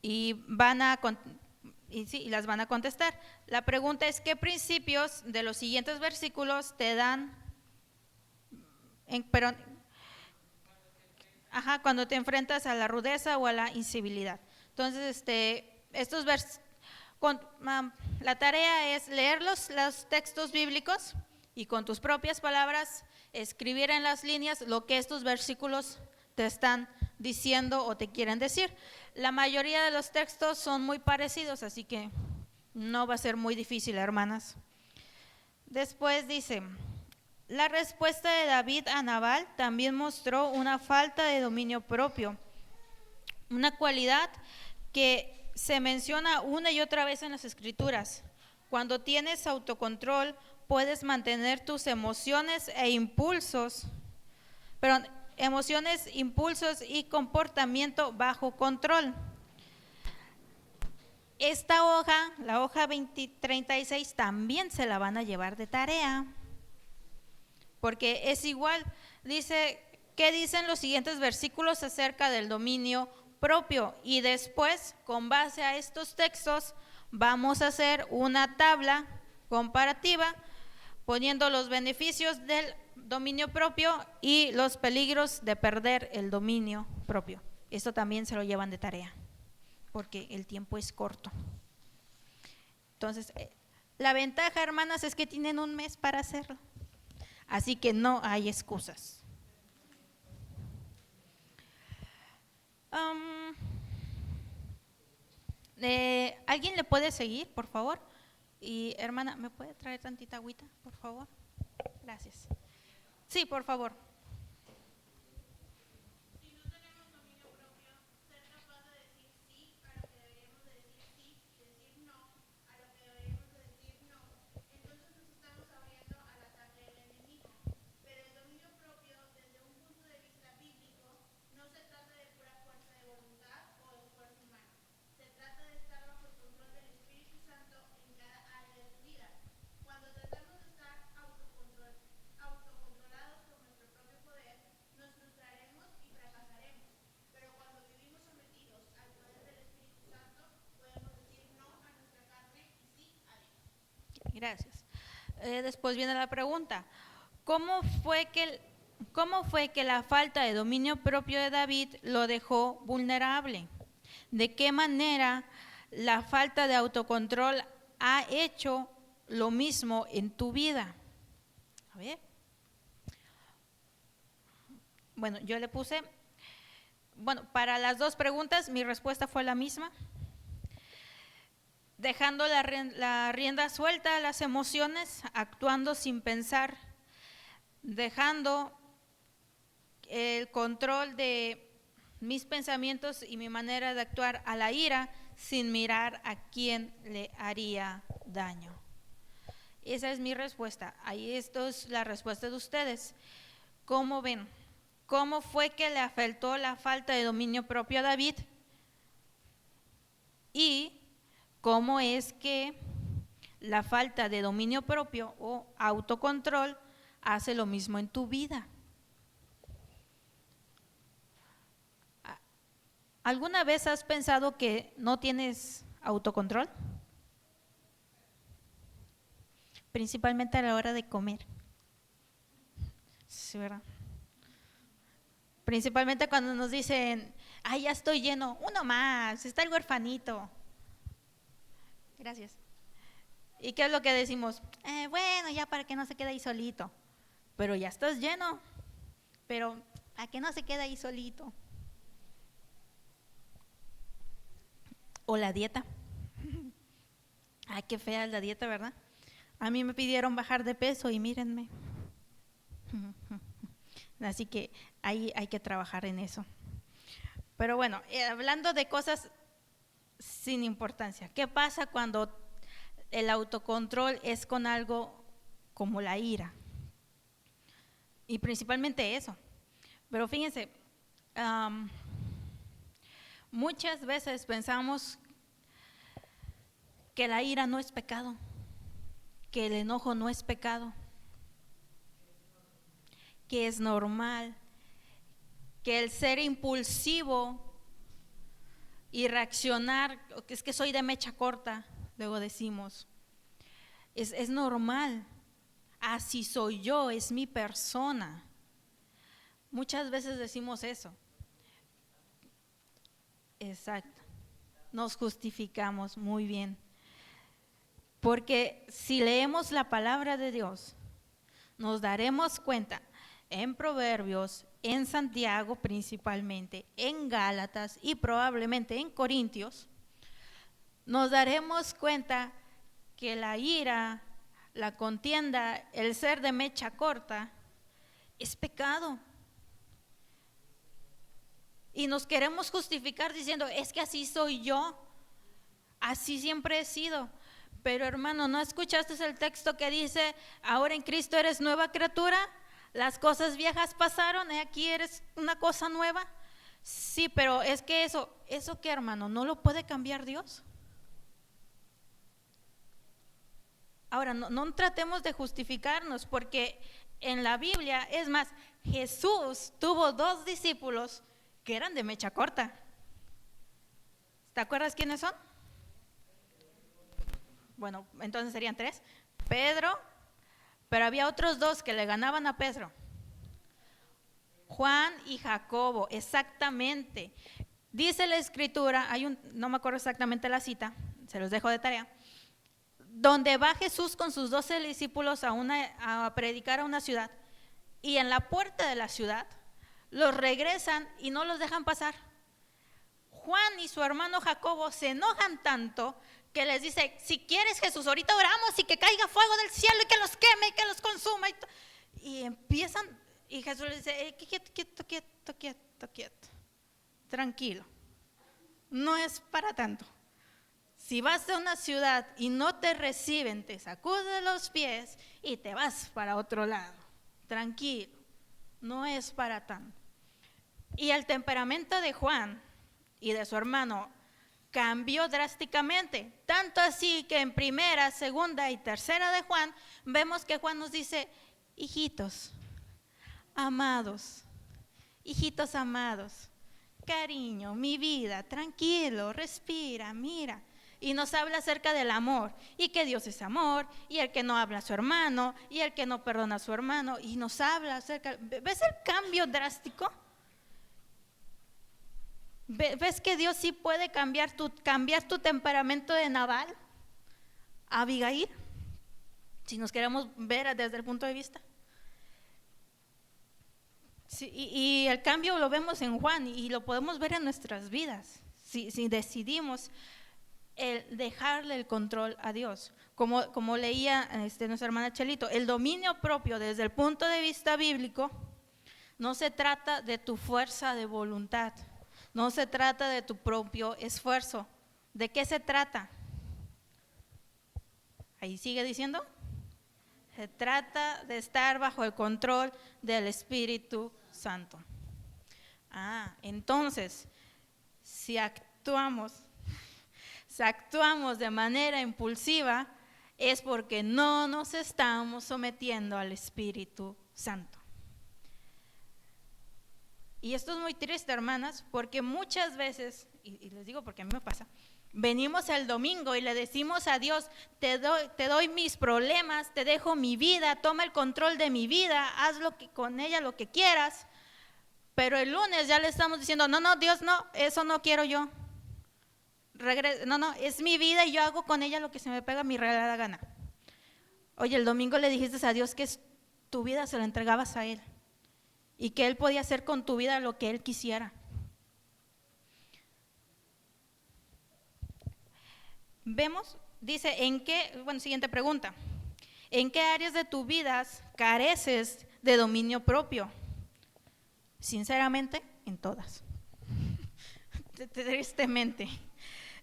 y las van a contestar. La pregunta es: ¿qué principios de los siguientes versículos te dan cuando te enfrentas a la rudeza o a la incivilidad? Entonces, la tarea es leer los textos bíblicos y con tus propias palabras escribir en las líneas lo que estos versículos te están diciendo o te quieren decir. La mayoría de los textos son muy parecidos, así que no va a ser muy difícil, hermanas. Después dice: la respuesta de David a Nabal también mostró una falta de dominio propio, una cualidad que se menciona una y otra vez en las Escrituras. Cuando tienes autocontrol, puedes mantener tus emociones impulsos y comportamiento bajo control. Esta hoja, la hoja 36, también se la van a llevar de tarea, porque es igual. ¿Qué dicen los siguientes versículos acerca del dominio propio? Y después, con base a estos textos, vamos a hacer una tabla comparativa poniendo los beneficios del dominio propio y los peligros de perder el dominio propio. Esto también se lo llevan de tarea, porque el tiempo es corto. Entonces, la ventaja, hermanas, es que tienen un mes para hacerlo, así que no hay excusas. ¿Alguien le puede seguir, por favor? Y hermana, ¿me puede traer tantita agüita, por favor? Gracias. Sí, por favor. Si no tenemos dominio propio, ser capaz de decir sí a lo que deberíamos de decir sí y decir no a lo que deberíamos de decir no, entonces nos estamos abriendo al ataque del enemigo. Pero el dominio propio, desde un punto de vista bíblico, no se trata de pura fuerza de voluntad o de fuerza humana. Se trata de estar bajo el control del Espíritu Santo en cada área de tu vida. Cuando tratamos de estar autocontrolados por Gracias. Después viene la pregunta, ¿cómo fue que la falta de dominio propio de David lo dejó vulnerable? ¿De qué manera la falta de autocontrol ha hecho lo mismo en tu vida? A ver. Bueno, yo le puse, para las dos preguntas mi respuesta fue la misma. Dejando la rienda suelta a las emociones, actuando sin pensar, dejando el control de mis pensamientos y mi manera de actuar a la ira sin mirar a quién le haría daño. Esa es mi respuesta. Ahí esto es la respuesta de ustedes. ¿Cómo ven? ¿Cómo fue que le afectó la falta de dominio propio a David? Y ¿cómo es que la falta de dominio propio o autocontrol hace lo mismo en tu vida? ¿Alguna vez has pensado que no tienes autocontrol? Principalmente a la hora de comer. Sí, ¿verdad? Principalmente cuando nos dicen, ay, ya estoy lleno, uno más, está el huerfanito. Gracias. ¿Y qué es lo que decimos? Bueno, ya para que no se quede ahí solito. Pero ya estás lleno. Pero a que no se quede ahí solito. O la dieta. Ay, qué fea es la dieta, ¿verdad? A mí me pidieron bajar de peso y mírenme. Así que ahí hay que trabajar en eso. Pero bueno, hablando de cosas sin importancia, ¿qué pasa cuando el autocontrol es con algo como la ira? Y principalmente eso. Pero fíjense, muchas veces pensamos que la ira no es pecado, que el enojo no es pecado, que es normal, que el ser impulsivo y reaccionar, es que soy de mecha corta, luego decimos, es normal, así soy yo, es mi persona. Muchas veces decimos eso. Exacto, nos justificamos muy bien. Porque si leemos la palabra de Dios, nos daremos cuenta en Proverbios, en Santiago principalmente, en Gálatas y probablemente en Corintios, nos daremos cuenta que la ira, la contienda, el ser de mecha corta, es pecado. Y nos queremos justificar diciendo, es que así soy yo, así siempre he sido. Pero hermano, ¿no escuchaste el texto que dice, ahora en Cristo eres nueva criatura? Las cosas viejas pasaron, aquí eres una cosa nueva. Sí, pero es que eso que hermano, ¿no lo puede cambiar Dios? Ahora, no tratemos de justificarnos, porque en la Biblia, es más, Jesús tuvo 2 discípulos que eran de mecha corta. ¿Te acuerdas quiénes son? Bueno, entonces serían 3. Pedro, pero había otros 2 que le ganaban a Pedro. Juan y Jacobo, exactamente. Dice la escritura, no me acuerdo exactamente la cita, se los dejo de tarea, donde va Jesús con sus 12 discípulos a predicar a una ciudad, y en la puerta de la ciudad los regresan y no los dejan pasar. Juan y su hermano Jacobo se enojan tanto que les dice, si quieres Jesús, ahorita oramos y que caiga fuego del cielo y que los queme y que los consuma. Y empiezan, y Jesús les dice, quieto, tranquilo, no es para tanto. Si vas a una ciudad y no te reciben, te sacudes los pies y te vas para otro lado, tranquilo, no es para tanto. Y el temperamento de Juan y de su hermano cambió drásticamente, tanto así que en 1, 2 y 3 de Juan vemos que Juan nos dice, hijitos amados, cariño, mi vida, tranquilo, respira, mira. y nos habla acerca del amor y que Dios es amor y el que no habla a su hermano y el que no perdona a su hermano y nos habla acerca. ¿Ves el cambio drástico? ¿Ves que Dios sí puede cambiar tu temperamento de Nabal a Abigail? Si nos queremos ver desde el punto de vista. Sí, y el cambio lo vemos en Juan y lo podemos ver en nuestras vidas. Si decidimos dejarle el control a Dios. Como leía nuestra hermana Chelito, el dominio propio desde el punto de vista bíblico no se trata de tu fuerza de voluntad, no se trata de tu propio esfuerzo. ¿De qué se trata? Ahí sigue diciendo. Se trata de estar bajo el control del Espíritu Santo. Entonces, si actuamos de manera impulsiva, es porque no nos estamos sometiendo al Espíritu Santo. Y esto es muy triste, hermanas, porque muchas veces, y les digo porque a mí me pasa, venimos el domingo y le decimos a Dios, te doy mis problemas, te dejo mi vida, toma el control de mi vida, haz con ella lo que quieras. Pero el lunes ya le estamos diciendo, no, Dios, no, eso no quiero yo. No, es mi vida y yo hago con ella lo que se me pega mi regalada gana. Oye, el domingo le dijiste a Dios que tu vida se la entregabas a Él y que Él podía hacer con tu vida lo que Él quisiera. Vemos, dice, siguiente pregunta. ¿En qué áreas de tu vida careces de dominio propio? Sinceramente, en todas. Tristemente.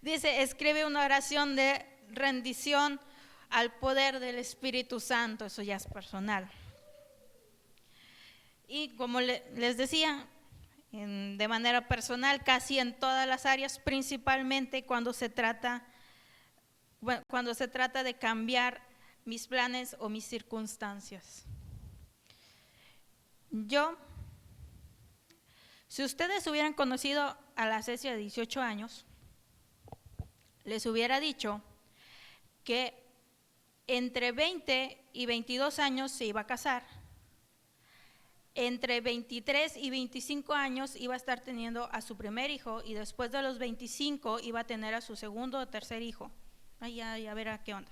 Dice, escribe una oración de rendición al poder del Espíritu Santo, eso ya es personal. Y como les decía, de manera personal, casi en todas las áreas, principalmente cuando se trata de cambiar mis planes o mis circunstancias. Si ustedes hubieran conocido a la Cecia de 18 años, les hubiera dicho que entre 20 y 22 años se iba a casar, entre 23 y 25 años iba a estar teniendo a su primer hijo y después de los 25 iba a tener a su segundo o tercer hijo. A ver a qué onda.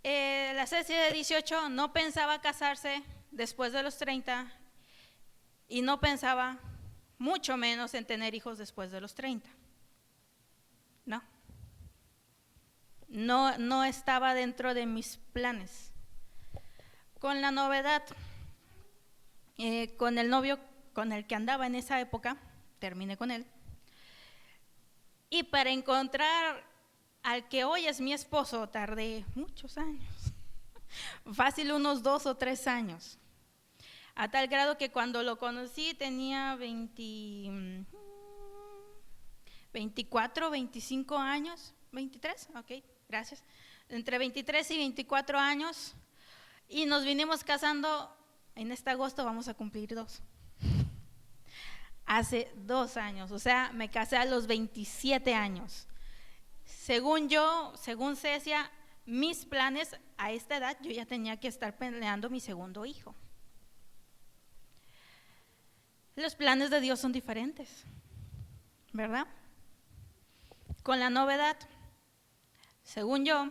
La Cecia de 18 no pensaba casarse después de los 30 y no pensaba mucho menos en tener hijos después de los 30. No estaba dentro de mis planes. Con la novedad, con el novio con el que andaba en esa época, terminé con él. Y para encontrar al que hoy es mi esposo, tardé muchos años, fácil unos 2 o 3 años, a tal grado que cuando lo conocí tenía 24, 25 años, 23, ok, gracias, entre 23 y 24 años, y nos vinimos casando, en este agosto vamos a cumplir 2. Hace 2 años, o sea, me casé a los 27 años. Según Cecia, mis planes a esta edad, yo ya tenía que estar planeando mi segundo hijo. Los planes de Dios son diferentes, ¿verdad? Con la novedad, según yo,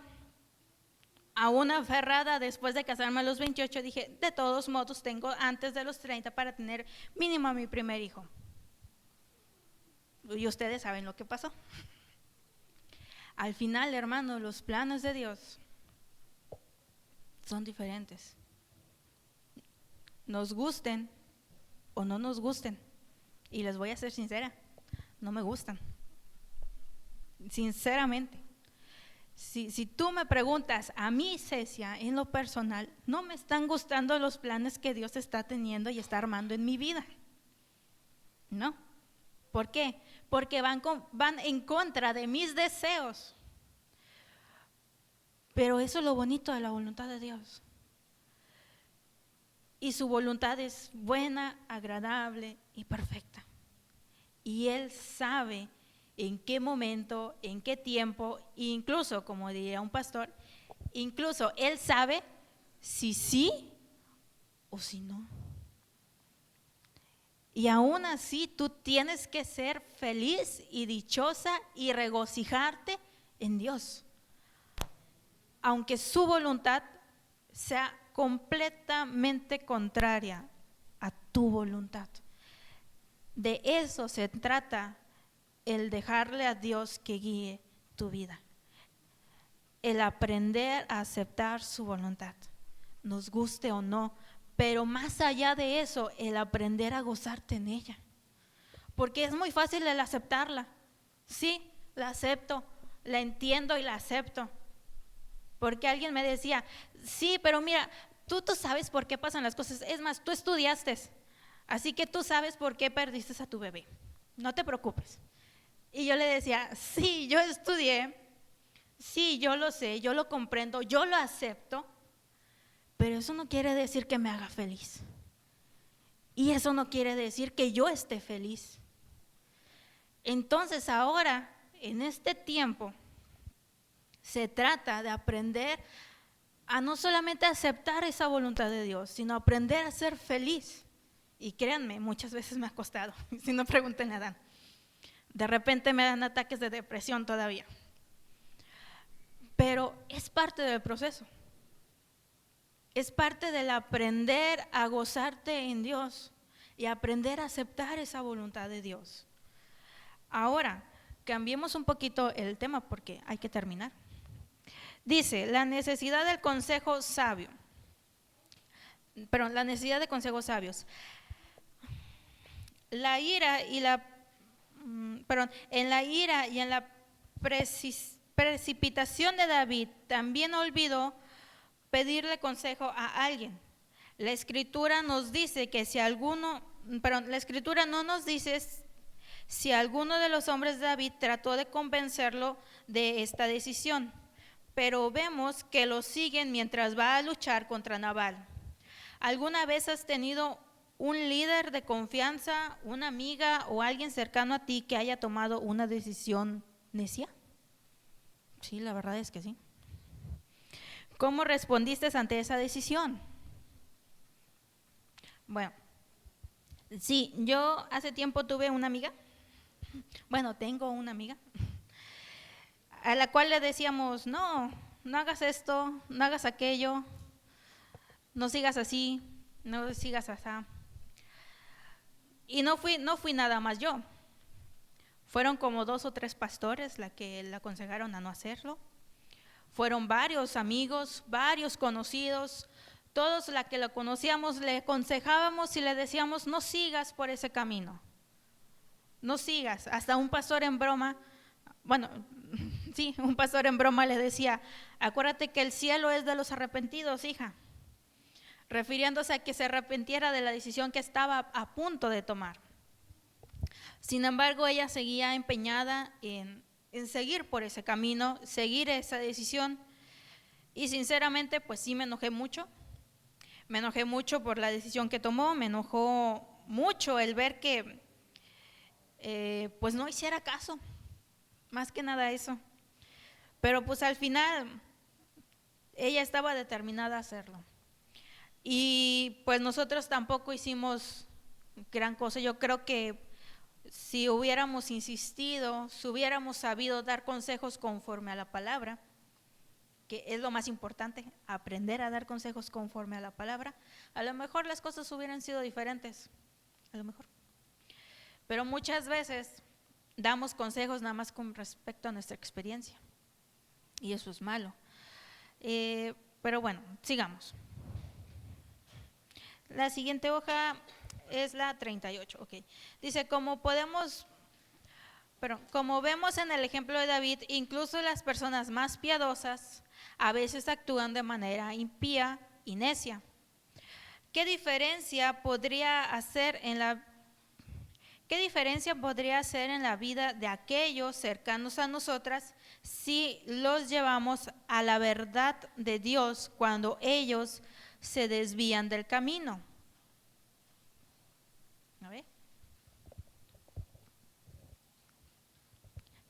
aún aferrada después de casarme a los 28, dije, de todos modos tengo antes de los 30 para tener mínimo a mi primer hijo. Y ustedes saben lo que pasó. Al final, hermano, los planes de Dios son diferentes. Nos gusten o no nos gusten. Y les voy a ser sincera, no me gustan. Sinceramente. Si tú me preguntas, a mí, Cecia, en lo personal, no me están gustando los planes que Dios está teniendo y está armando en mi vida. No. ¿Por qué? Porque van en contra de mis deseos. Pero eso es lo bonito de la voluntad de Dios. Y su voluntad es buena, agradable y perfecta. Y Él sabe en qué momento, en qué tiempo, incluso, como diría un pastor, incluso Él sabe si sí o si no. Y aún así tú tienes que ser feliz y dichosa y regocijarte en Dios, aunque su voluntad sea completamente contraria a tu voluntad. De eso se trata el dejarle a Dios que guíe tu vida, el aprender a aceptar su voluntad, nos guste o no, pero más allá de eso, el aprender a gozarte en ella, porque es muy fácil el aceptarla. Sí, la acepto, la entiendo y la acepto, porque alguien me decía, sí, pero mira, tú sabes por qué pasan las cosas, es más, tú estudiaste, así que tú sabes por qué perdiste a tu bebé, no te preocupes. Y yo le decía, sí, yo estudié, sí, yo lo sé, yo lo comprendo, yo lo acepto, pero eso no quiere decir que me haga feliz. Y eso no quiere decir que yo esté feliz. Entonces ahora, en este tiempo, se trata de aprender a no solamente aceptar esa voluntad de Dios, sino aprender a ser feliz. Y créanme, muchas veces me ha costado, si no pregúntenle a Dan. De repente me dan ataques de depresión todavía. Pero es parte del proceso. Es parte del aprender a gozarte en Dios y aprender a aceptar esa voluntad de Dios. Ahora, cambiemos un poquito el tema porque hay que terminar. Dice, la necesidad del consejo sabio. La necesidad de consejos sabios. La ira y en la ira y en la precipitación de David también olvidó pedirle consejo a alguien. La escritura nos dice que la escritura no nos dice si alguno de los hombres de David trató de convencerlo de esta decisión, pero vemos que lo siguen mientras va a luchar contra Nabal. ¿Alguna vez has tenido un líder de confianza, una amiga o alguien cercano a ti que haya tomado una decisión necia? Sí, la verdad es que sí. ¿Cómo respondiste ante esa decisión? Bueno, sí, yo hace tiempo tuve una amiga, tengo una amiga, a la cual le decíamos, no hagas esto, no hagas aquello, no sigas así, no sigas así. Y no fui nada más yo. Fueron como 2 o 3 pastores la que le aconsejaron a no hacerlo. Fueron varios amigos, varios conocidos, todos la que lo conocíamos le aconsejábamos y le decíamos, no sigas por ese camino, no sigas. Hasta un pastor en broma, un pastor en broma le decía, acuérdate que el cielo es de los arrepentidos, hija, refiriéndose a que se arrepintiera de la decisión que estaba a punto de tomar. Sin embargo, ella seguía empeñada en seguir por ese camino, seguir esa decisión, y sinceramente pues sí me enojé mucho por la decisión que tomó, me enojó mucho el ver que pues no hiciera caso, más que nada eso, pero pues al final ella estaba determinada a hacerlo, y pues nosotros tampoco hicimos gran cosa. Yo creo que si hubiéramos insistido, si hubiéramos sabido dar consejos conforme a la palabra, que es lo más importante, aprender a dar consejos conforme a la palabra, a lo mejor las cosas hubieran sido diferentes, a lo mejor. Pero muchas veces damos consejos nada más con respecto a nuestra experiencia, y eso es malo. Pero bueno, sigamos. La siguiente hoja es la 38, ok. Dice, como vemos en el ejemplo de David, incluso las personas más piadosas a veces actúan de manera impía y necia. ¿Qué diferencia podría hacer en la vida de aquellos cercanos a nosotras si los llevamos a la verdad de Dios cuando ellos se desvían del camino? A ver.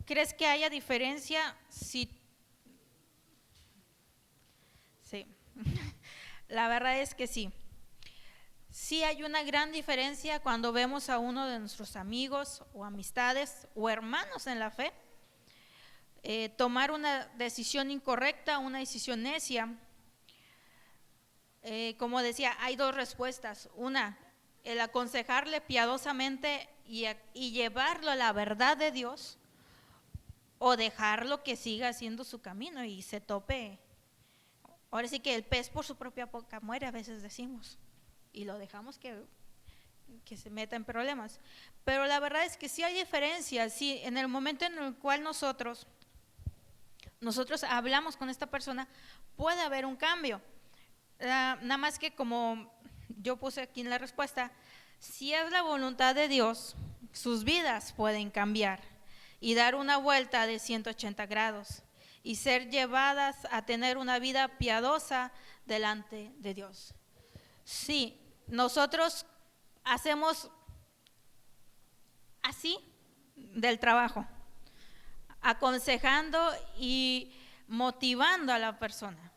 ¿Crees que haya diferencia si... Sí, la verdad es que sí. Sí hay una gran diferencia cuando vemos a uno de nuestros amigos o amistades o hermanos en la fe tomar una decisión incorrecta, una decisión necia. Como decía, hay dos respuestas. Una, el aconsejarle piadosamente y llevarlo a la verdad de Dios, o dejarlo que siga haciendo su camino y se tope. Ahora sí que el pez por su propia boca muere, a veces decimos, y lo dejamos que se meta en problemas. Pero la verdad es que sí hay diferencias. Sí, en el momento en el cual nosotros hablamos con esta persona, puede haber un cambio. Nada más que, como yo puse aquí en la respuesta, si es la voluntad de Dios, sus vidas pueden cambiar y dar una vuelta de 180 grados y ser llevadas a tener una vida piadosa delante de Dios. Sí, nosotros hacemos así del trabajo, aconsejando y motivando a la persona,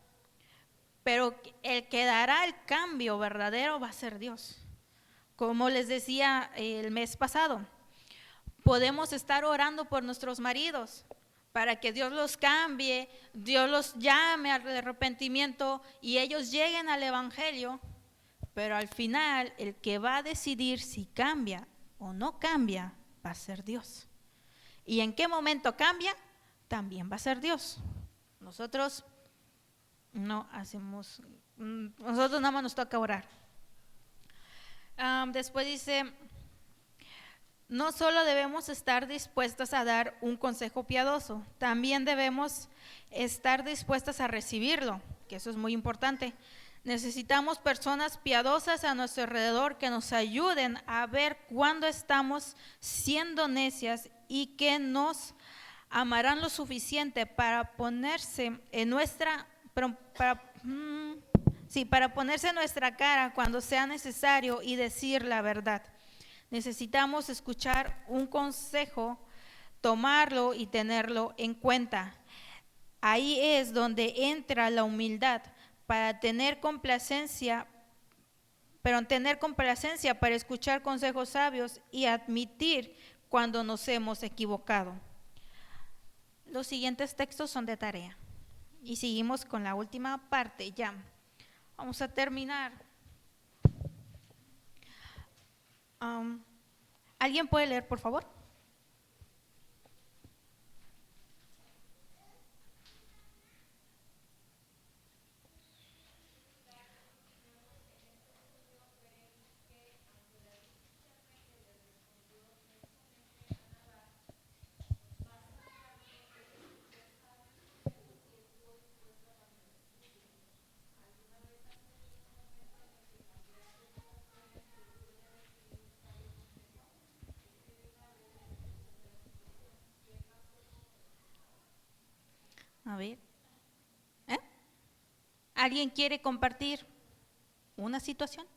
pero el que dará el cambio verdadero va a ser Dios. Como les decía el mes pasado, podemos estar orando por nuestros maridos para que Dios los cambie, Dios los llame al arrepentimiento y ellos lleguen al evangelio, pero al final el que va a decidir si cambia o no cambia va a ser Dios. ¿Y en qué momento cambia? También va a ser Dios. Nosotros no hacemos, nosotros nada más nos toca orar. Después dice, no solo debemos estar dispuestas a dar un consejo piadoso, también debemos estar dispuestas a recibirlo, que eso es muy importante. Necesitamos personas piadosas a nuestro alrededor que nos ayuden a ver cuándo estamos siendo necias y que nos amarán lo suficiente para ponerse en nuestra para ponerse en nuestra cara cuando sea necesario y decir la verdad. Necesitamos escuchar un consejo, tomarlo y tenerlo en cuenta. Ahí es donde entra la humildad para tener complacencia, para escuchar consejos sabios y admitir cuando nos hemos equivocado. Los siguientes textos son de tarea. Y seguimos con la última parte ya. Vamos a terminar. ¿Alguien puede leer, por favor? A ver. ¿Alguien quiere compartir una situación?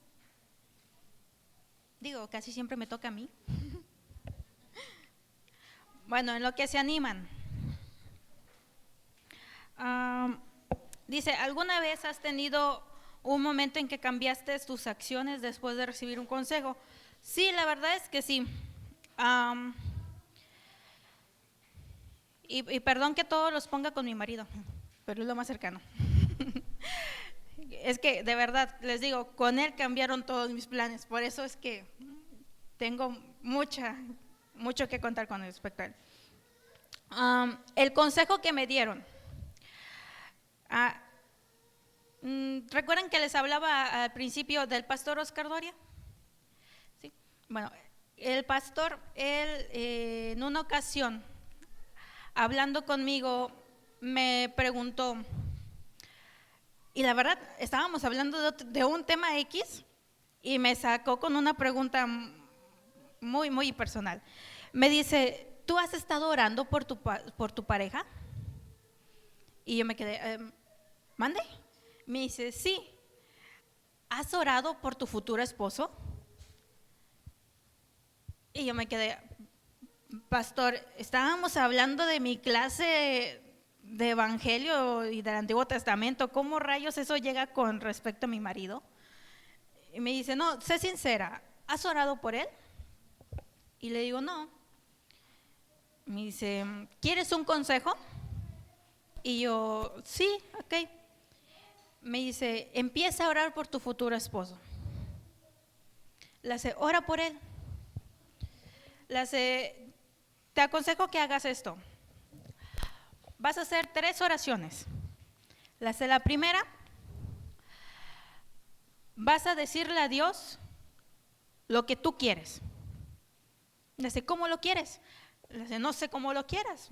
Digo, casi siempre me toca a mí. Bueno, en lo que se animan. Dice, ¿alguna vez has tenido un momento en que cambiaste tus acciones después de recibir un consejo? Sí, la verdad es que sí. Y perdón que todos los ponga con mi marido, pero es lo más cercano. Es que de verdad, les digo, con él cambiaron todos mis planes, por eso es que tengo mucho que contar con respecto a él. El consejo que me dieron. ¿Recuerdan que les hablaba al principio del pastor Oscar Doria? ¿Sí? Bueno, el pastor, él en una ocasión, hablando conmigo, me preguntó, y la verdad, estábamos hablando de un tema X y me sacó con una pregunta muy, muy personal. Me dice, ¿tú has estado orando por tu pareja? Y yo me quedé, ¿mande? Me dice, sí. ¿Has orado por tu futuro esposo? Y yo me quedé, pastor, estábamos hablando de mi clase de Evangelio y del Antiguo Testamento, ¿cómo rayos eso llega con respecto a mi marido? Y me dice, no, sé sincera, ¿has orado por él? Y le digo, no. Me dice, ¿quieres un consejo? Y yo, sí, ok. Me dice, empieza a orar por tu futuro esposo. Le hace, ora por él. Le hace, te aconsejo que hagas esto. Vas a hacer 3 oraciones. Le hace la primera, vas a decirle a Dios lo que tú quieres. Le hace, ¿cómo lo quieres? Le hace, no sé cómo lo quieras.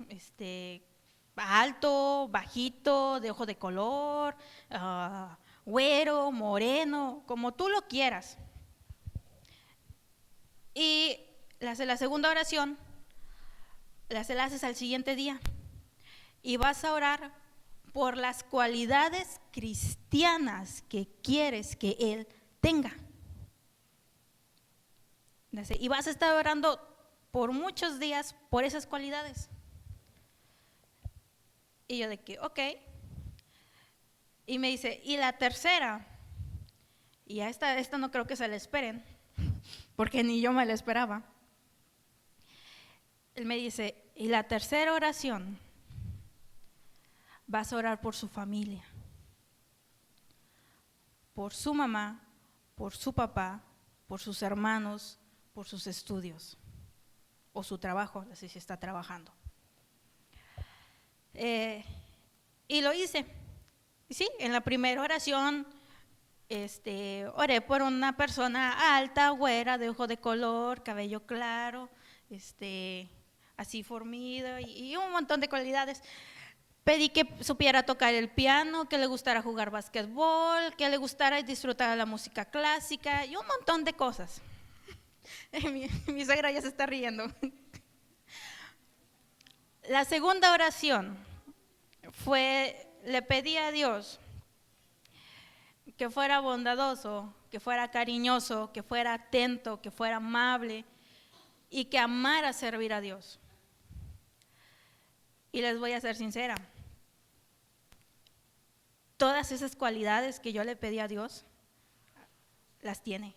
Alto, bajito, de ojo de color, güero, moreno, como tú lo quieras. Y la segunda oración, la haces al siguiente día. Y vas a orar por las cualidades cristianas que quieres que él tenga. Y vas a estar orando por muchos días por esas cualidades. Y yo de que, ok. Y me dice, y la tercera, y a esta no creo que se la esperen, porque ni yo me la esperaba. Él me dice, y la tercera oración, vas a orar por su familia, por su mamá, por su papá, por sus hermanos, por sus estudios o su trabajo, así si está trabajando. Y lo hice. Y sí, en la primera oración oré por una persona alta, güera, de ojo de color, cabello claro, así formido y un montón de cualidades. Pedí que supiera tocar el piano, que le gustara jugar básquetbol, que le gustara y disfrutar la música clásica y un montón de cosas. Mi suegra ya se está riendo. La segunda oración fue, le pedí a Dios que fuera bondadoso, que fuera cariñoso, que fuera atento, que fuera amable y que amara servir a Dios. Y les voy a ser sincera, todas esas cualidades que yo le pedí a Dios, las tiene,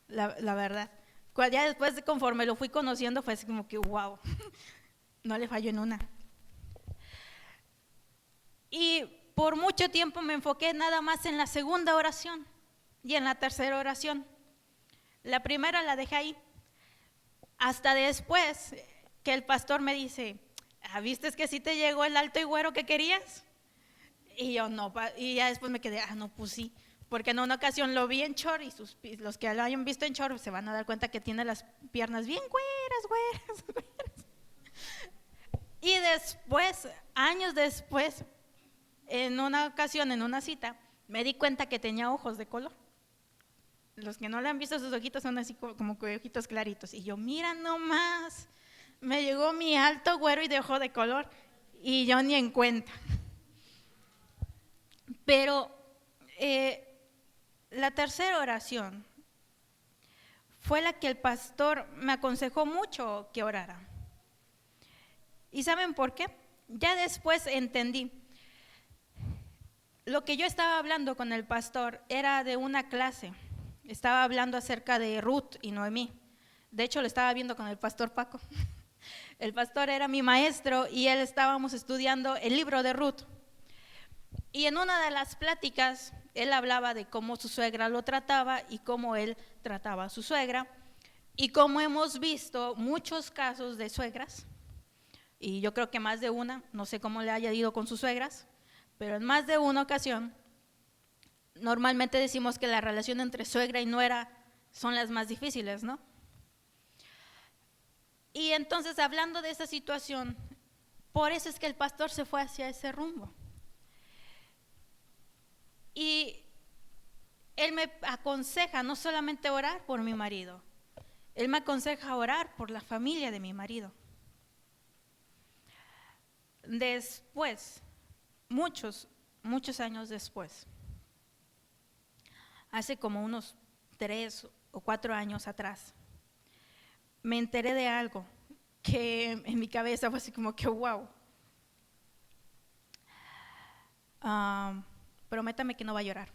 la verdad. Ya después, conforme lo fui conociendo, fue así como que wow, no le fallo en una. Y por mucho tiempo me enfoqué nada más en la segunda oración y en la tercera oración. La primera la dejé ahí. Hasta después que el pastor me dice, ¿viste que sí te llegó el alto y güero que querías? Y yo no, y ya después me quedé, no, pues sí, porque en una ocasión lo vi en short y los que lo hayan visto en short se van a dar cuenta que tiene las piernas bien güeras. Y después, años después, en una ocasión, en una cita, me di cuenta que tenía ojos de color. Los que no le han visto, sus ojitos son así como ojitos claritos. Y yo, mira nomás, me llegó mi alto güero y de ojo de color. Y yo ni en cuenta. Pero la tercera oración fue la que el pastor me aconsejó mucho que orara. ¿Y saben por qué? Ya después entendí. Lo que yo estaba hablando con el pastor era de una clase. Estaba hablando acerca de Ruth y Noemí. De hecho, lo estaba viendo con el pastor Paco. El pastor era mi maestro y él estábamos estudiando el libro de Ruth. Y en una de las pláticas, él hablaba de cómo su suegra lo trataba y cómo él trataba a su suegra. Y como hemos visto muchos casos de suegras, y yo creo que más de una, no sé cómo le haya ido con sus suegras, pero en más de una ocasión, normalmente decimos que la relación entre suegra y nuera son las más difíciles, ¿no? Y entonces, hablando de esa situación, por eso es que el pastor se fue hacia ese rumbo. Y él me aconseja no solamente orar por mi marido, él me aconseja orar por la familia de mi marido. Después, muchos años después, hace como unos 3 o 4 años atrás, me enteré de algo que en mi cabeza fue así como que wow. Prométame que no va a llorar.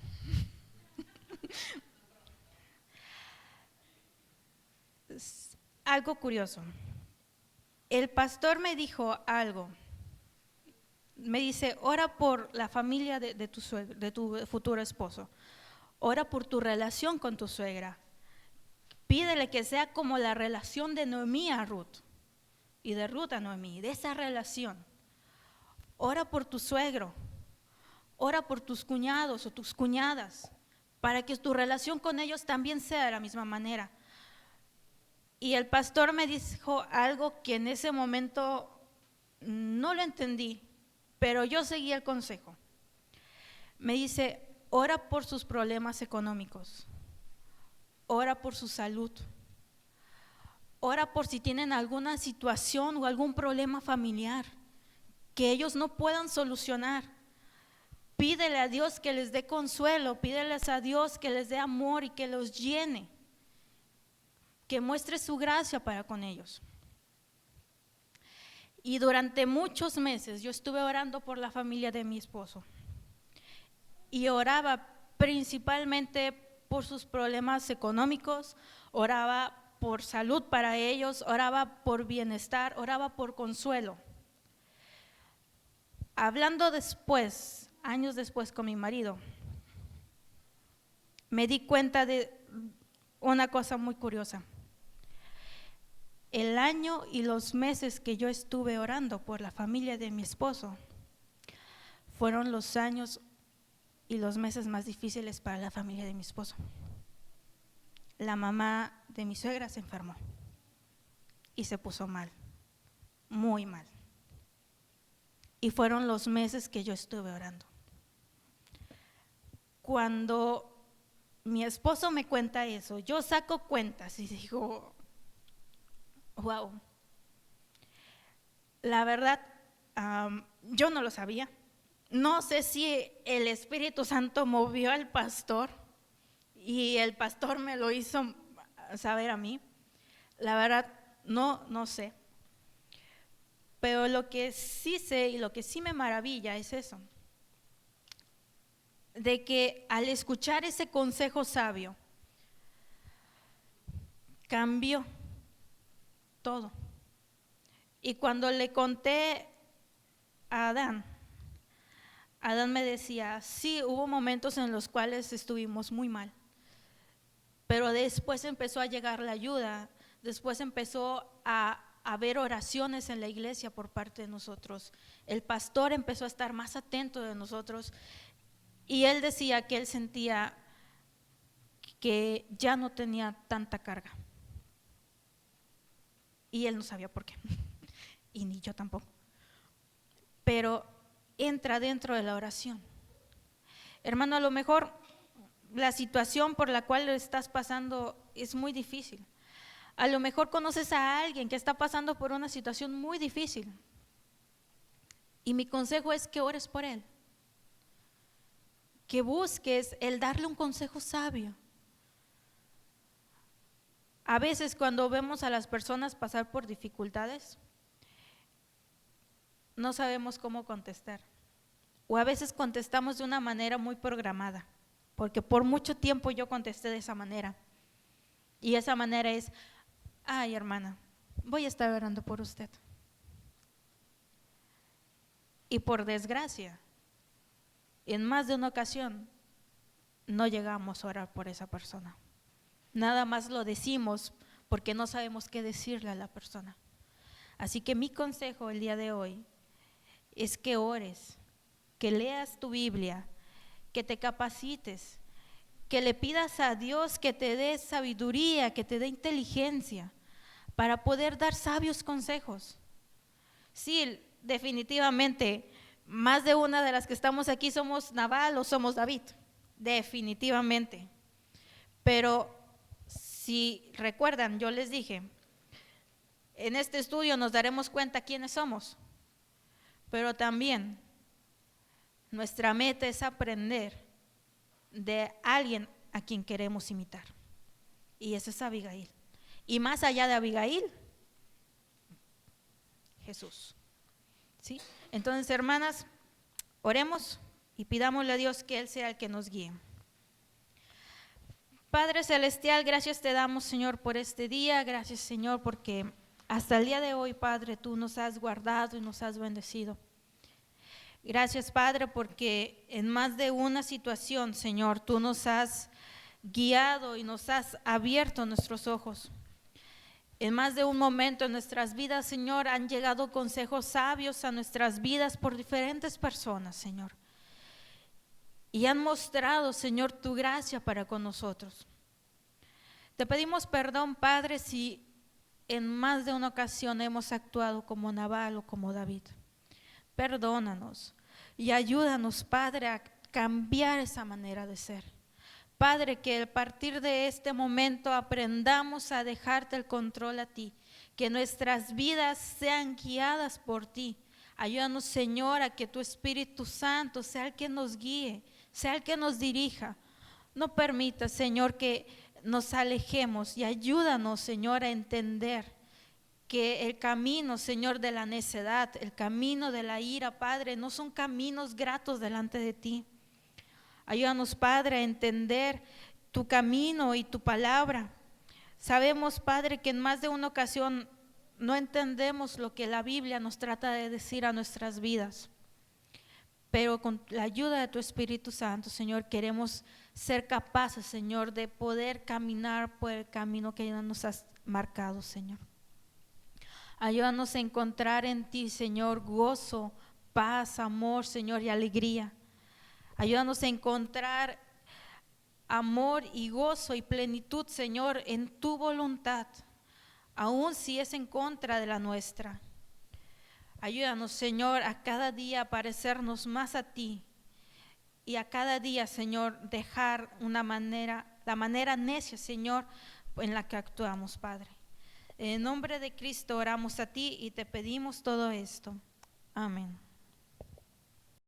Algo curioso. El pastor me dijo algo. Me dice, ora por la familia de tu futuro esposo. Ora por tu relación con tu suegra. Pídele que sea como la relación de Noemí a Ruth y de Ruth a Noemí, de esa relación. Ora por tu suegro. Ora por tus cuñados o tus cuñadas, para que tu relación con ellos también sea de la misma manera. Y el pastor me dijo algo que en ese momento no lo entendí, pero yo seguí el consejo. Me dice, ora por sus problemas económicos, ora por su salud, ora por si tienen alguna situación o algún problema familiar que ellos no puedan solucionar. Pídele a Dios que les dé consuelo, pídeles a Dios que les dé amor y que los llene, que muestre su gracia para con ellos. Y durante muchos meses yo estuve orando por la familia de mi esposo y oraba principalmente por sus problemas económicos, oraba por salud para ellos, oraba por bienestar, oraba por consuelo. Hablando después, años después con mi marido, me di cuenta de una cosa muy curiosa. El año y los meses que yo estuve orando por la familia de mi esposo fueron los años y los meses más difíciles para la familia de mi esposo. La mamá de mi suegra se enfermó y se puso mal, muy mal. Y fueron los meses que yo estuve orando. Cuando mi esposo me cuenta eso, yo saco cuentas y digo, wow, la verdad, yo no lo sabía. No sé si el Espíritu Santo movió al pastor y el pastor me lo hizo saber a mí. La verdad, no sé. Pero lo que sí sé y lo que sí me maravilla es eso, de que al escuchar ese consejo sabio, cambió todo. Y cuando le conté a Adán me decía, sí, hubo momentos en los cuales estuvimos muy mal, pero después empezó a llegar la ayuda, después empezó a haber oraciones en la iglesia por parte de nosotros, el pastor empezó a estar más atento de nosotros y él decía que él sentía que ya no tenía tanta carga y él no sabía por qué y ni yo tampoco, pero entra dentro de la oración. Hermano, a lo mejor la situación por la cual estás pasando es muy difícil. A lo mejor conoces a alguien que está pasando por una situación muy difícil. Y mi consejo es que ores por él. Que busques el darle un consejo sabio. A veces cuando vemos a las personas pasar por dificultades, no sabemos cómo contestar. O a veces contestamos de una manera muy programada, porque por mucho tiempo yo contesté de esa manera. Y esa manera es, ay hermana, voy a estar orando por usted. Y por desgracia, en más de una ocasión, no llegamos a orar por esa persona. Nada más lo decimos porque no sabemos qué decirle a la persona. Así que mi consejo el día de hoy es que ores, que leas tu Biblia, que te capacites, que le pidas a Dios que te dé sabiduría, que te dé inteligencia para poder dar sabios consejos. Sí, definitivamente, más de una de las que estamos aquí somos Nabal o somos David, definitivamente. Pero si recuerdan, yo les dije, en este estudio nos daremos cuenta quiénes somos, pero también nuestra meta es aprender de alguien a quien queremos imitar, y esa es Abigail. Y más allá de Abigail, Jesús. ¿Sí? Entonces, hermanas, oremos y pidámosle a Dios que Él sea el que nos guíe. Padre Celestial, gracias te damos, Señor, por este día. Gracias, Señor, porque hasta el día de hoy, Padre, tú nos has guardado y nos has bendecido. Gracias, Padre, porque en más de una situación, Señor, tú nos has guiado y nos has abierto nuestros ojos. En más de un momento en nuestras vidas, Señor, han llegado consejos sabios a nuestras vidas por diferentes personas, Señor. Y han mostrado, Señor, tu gracia para con nosotros. Te pedimos perdón, Padre, si en más de una ocasión hemos actuado como Nabal o como David. Perdónanos y ayúdanos, Padre, a cambiar esa manera de ser. Padre, que a partir de este momento aprendamos a dejarte el control a ti, que nuestras vidas sean guiadas por ti. Ayúdanos, Señor, a que tu Espíritu Santo sea el que nos guíe, sea el que nos dirija. No permita, Señor, que nos alejemos y ayúdanos, Señor, a entender que el camino, Señor, de la necedad, el camino de la ira, Padre, no son caminos gratos delante de ti. Ayúdanos, Padre, a entender tu camino y tu palabra. Sabemos, Padre, que en más de una ocasión no entendemos lo que la Biblia nos trata de decir a nuestras vidas. Pero con la ayuda de tu Espíritu Santo, Señor, queremos ser capaces, Señor, de poder caminar por el camino que ya nos has marcado, Señor. Ayúdanos a encontrar en ti, Señor, gozo, paz, amor, Señor, y alegría. Ayúdanos a encontrar amor y gozo y plenitud, Señor, en tu voluntad, aun si es en contra de la nuestra. Ayúdanos, Señor, a cada día parecernos más a ti y a cada día, Señor, dejar la manera necia, Señor, en la que actuamos, Padre. En nombre de Cristo oramos a ti y te pedimos todo esto. Amén.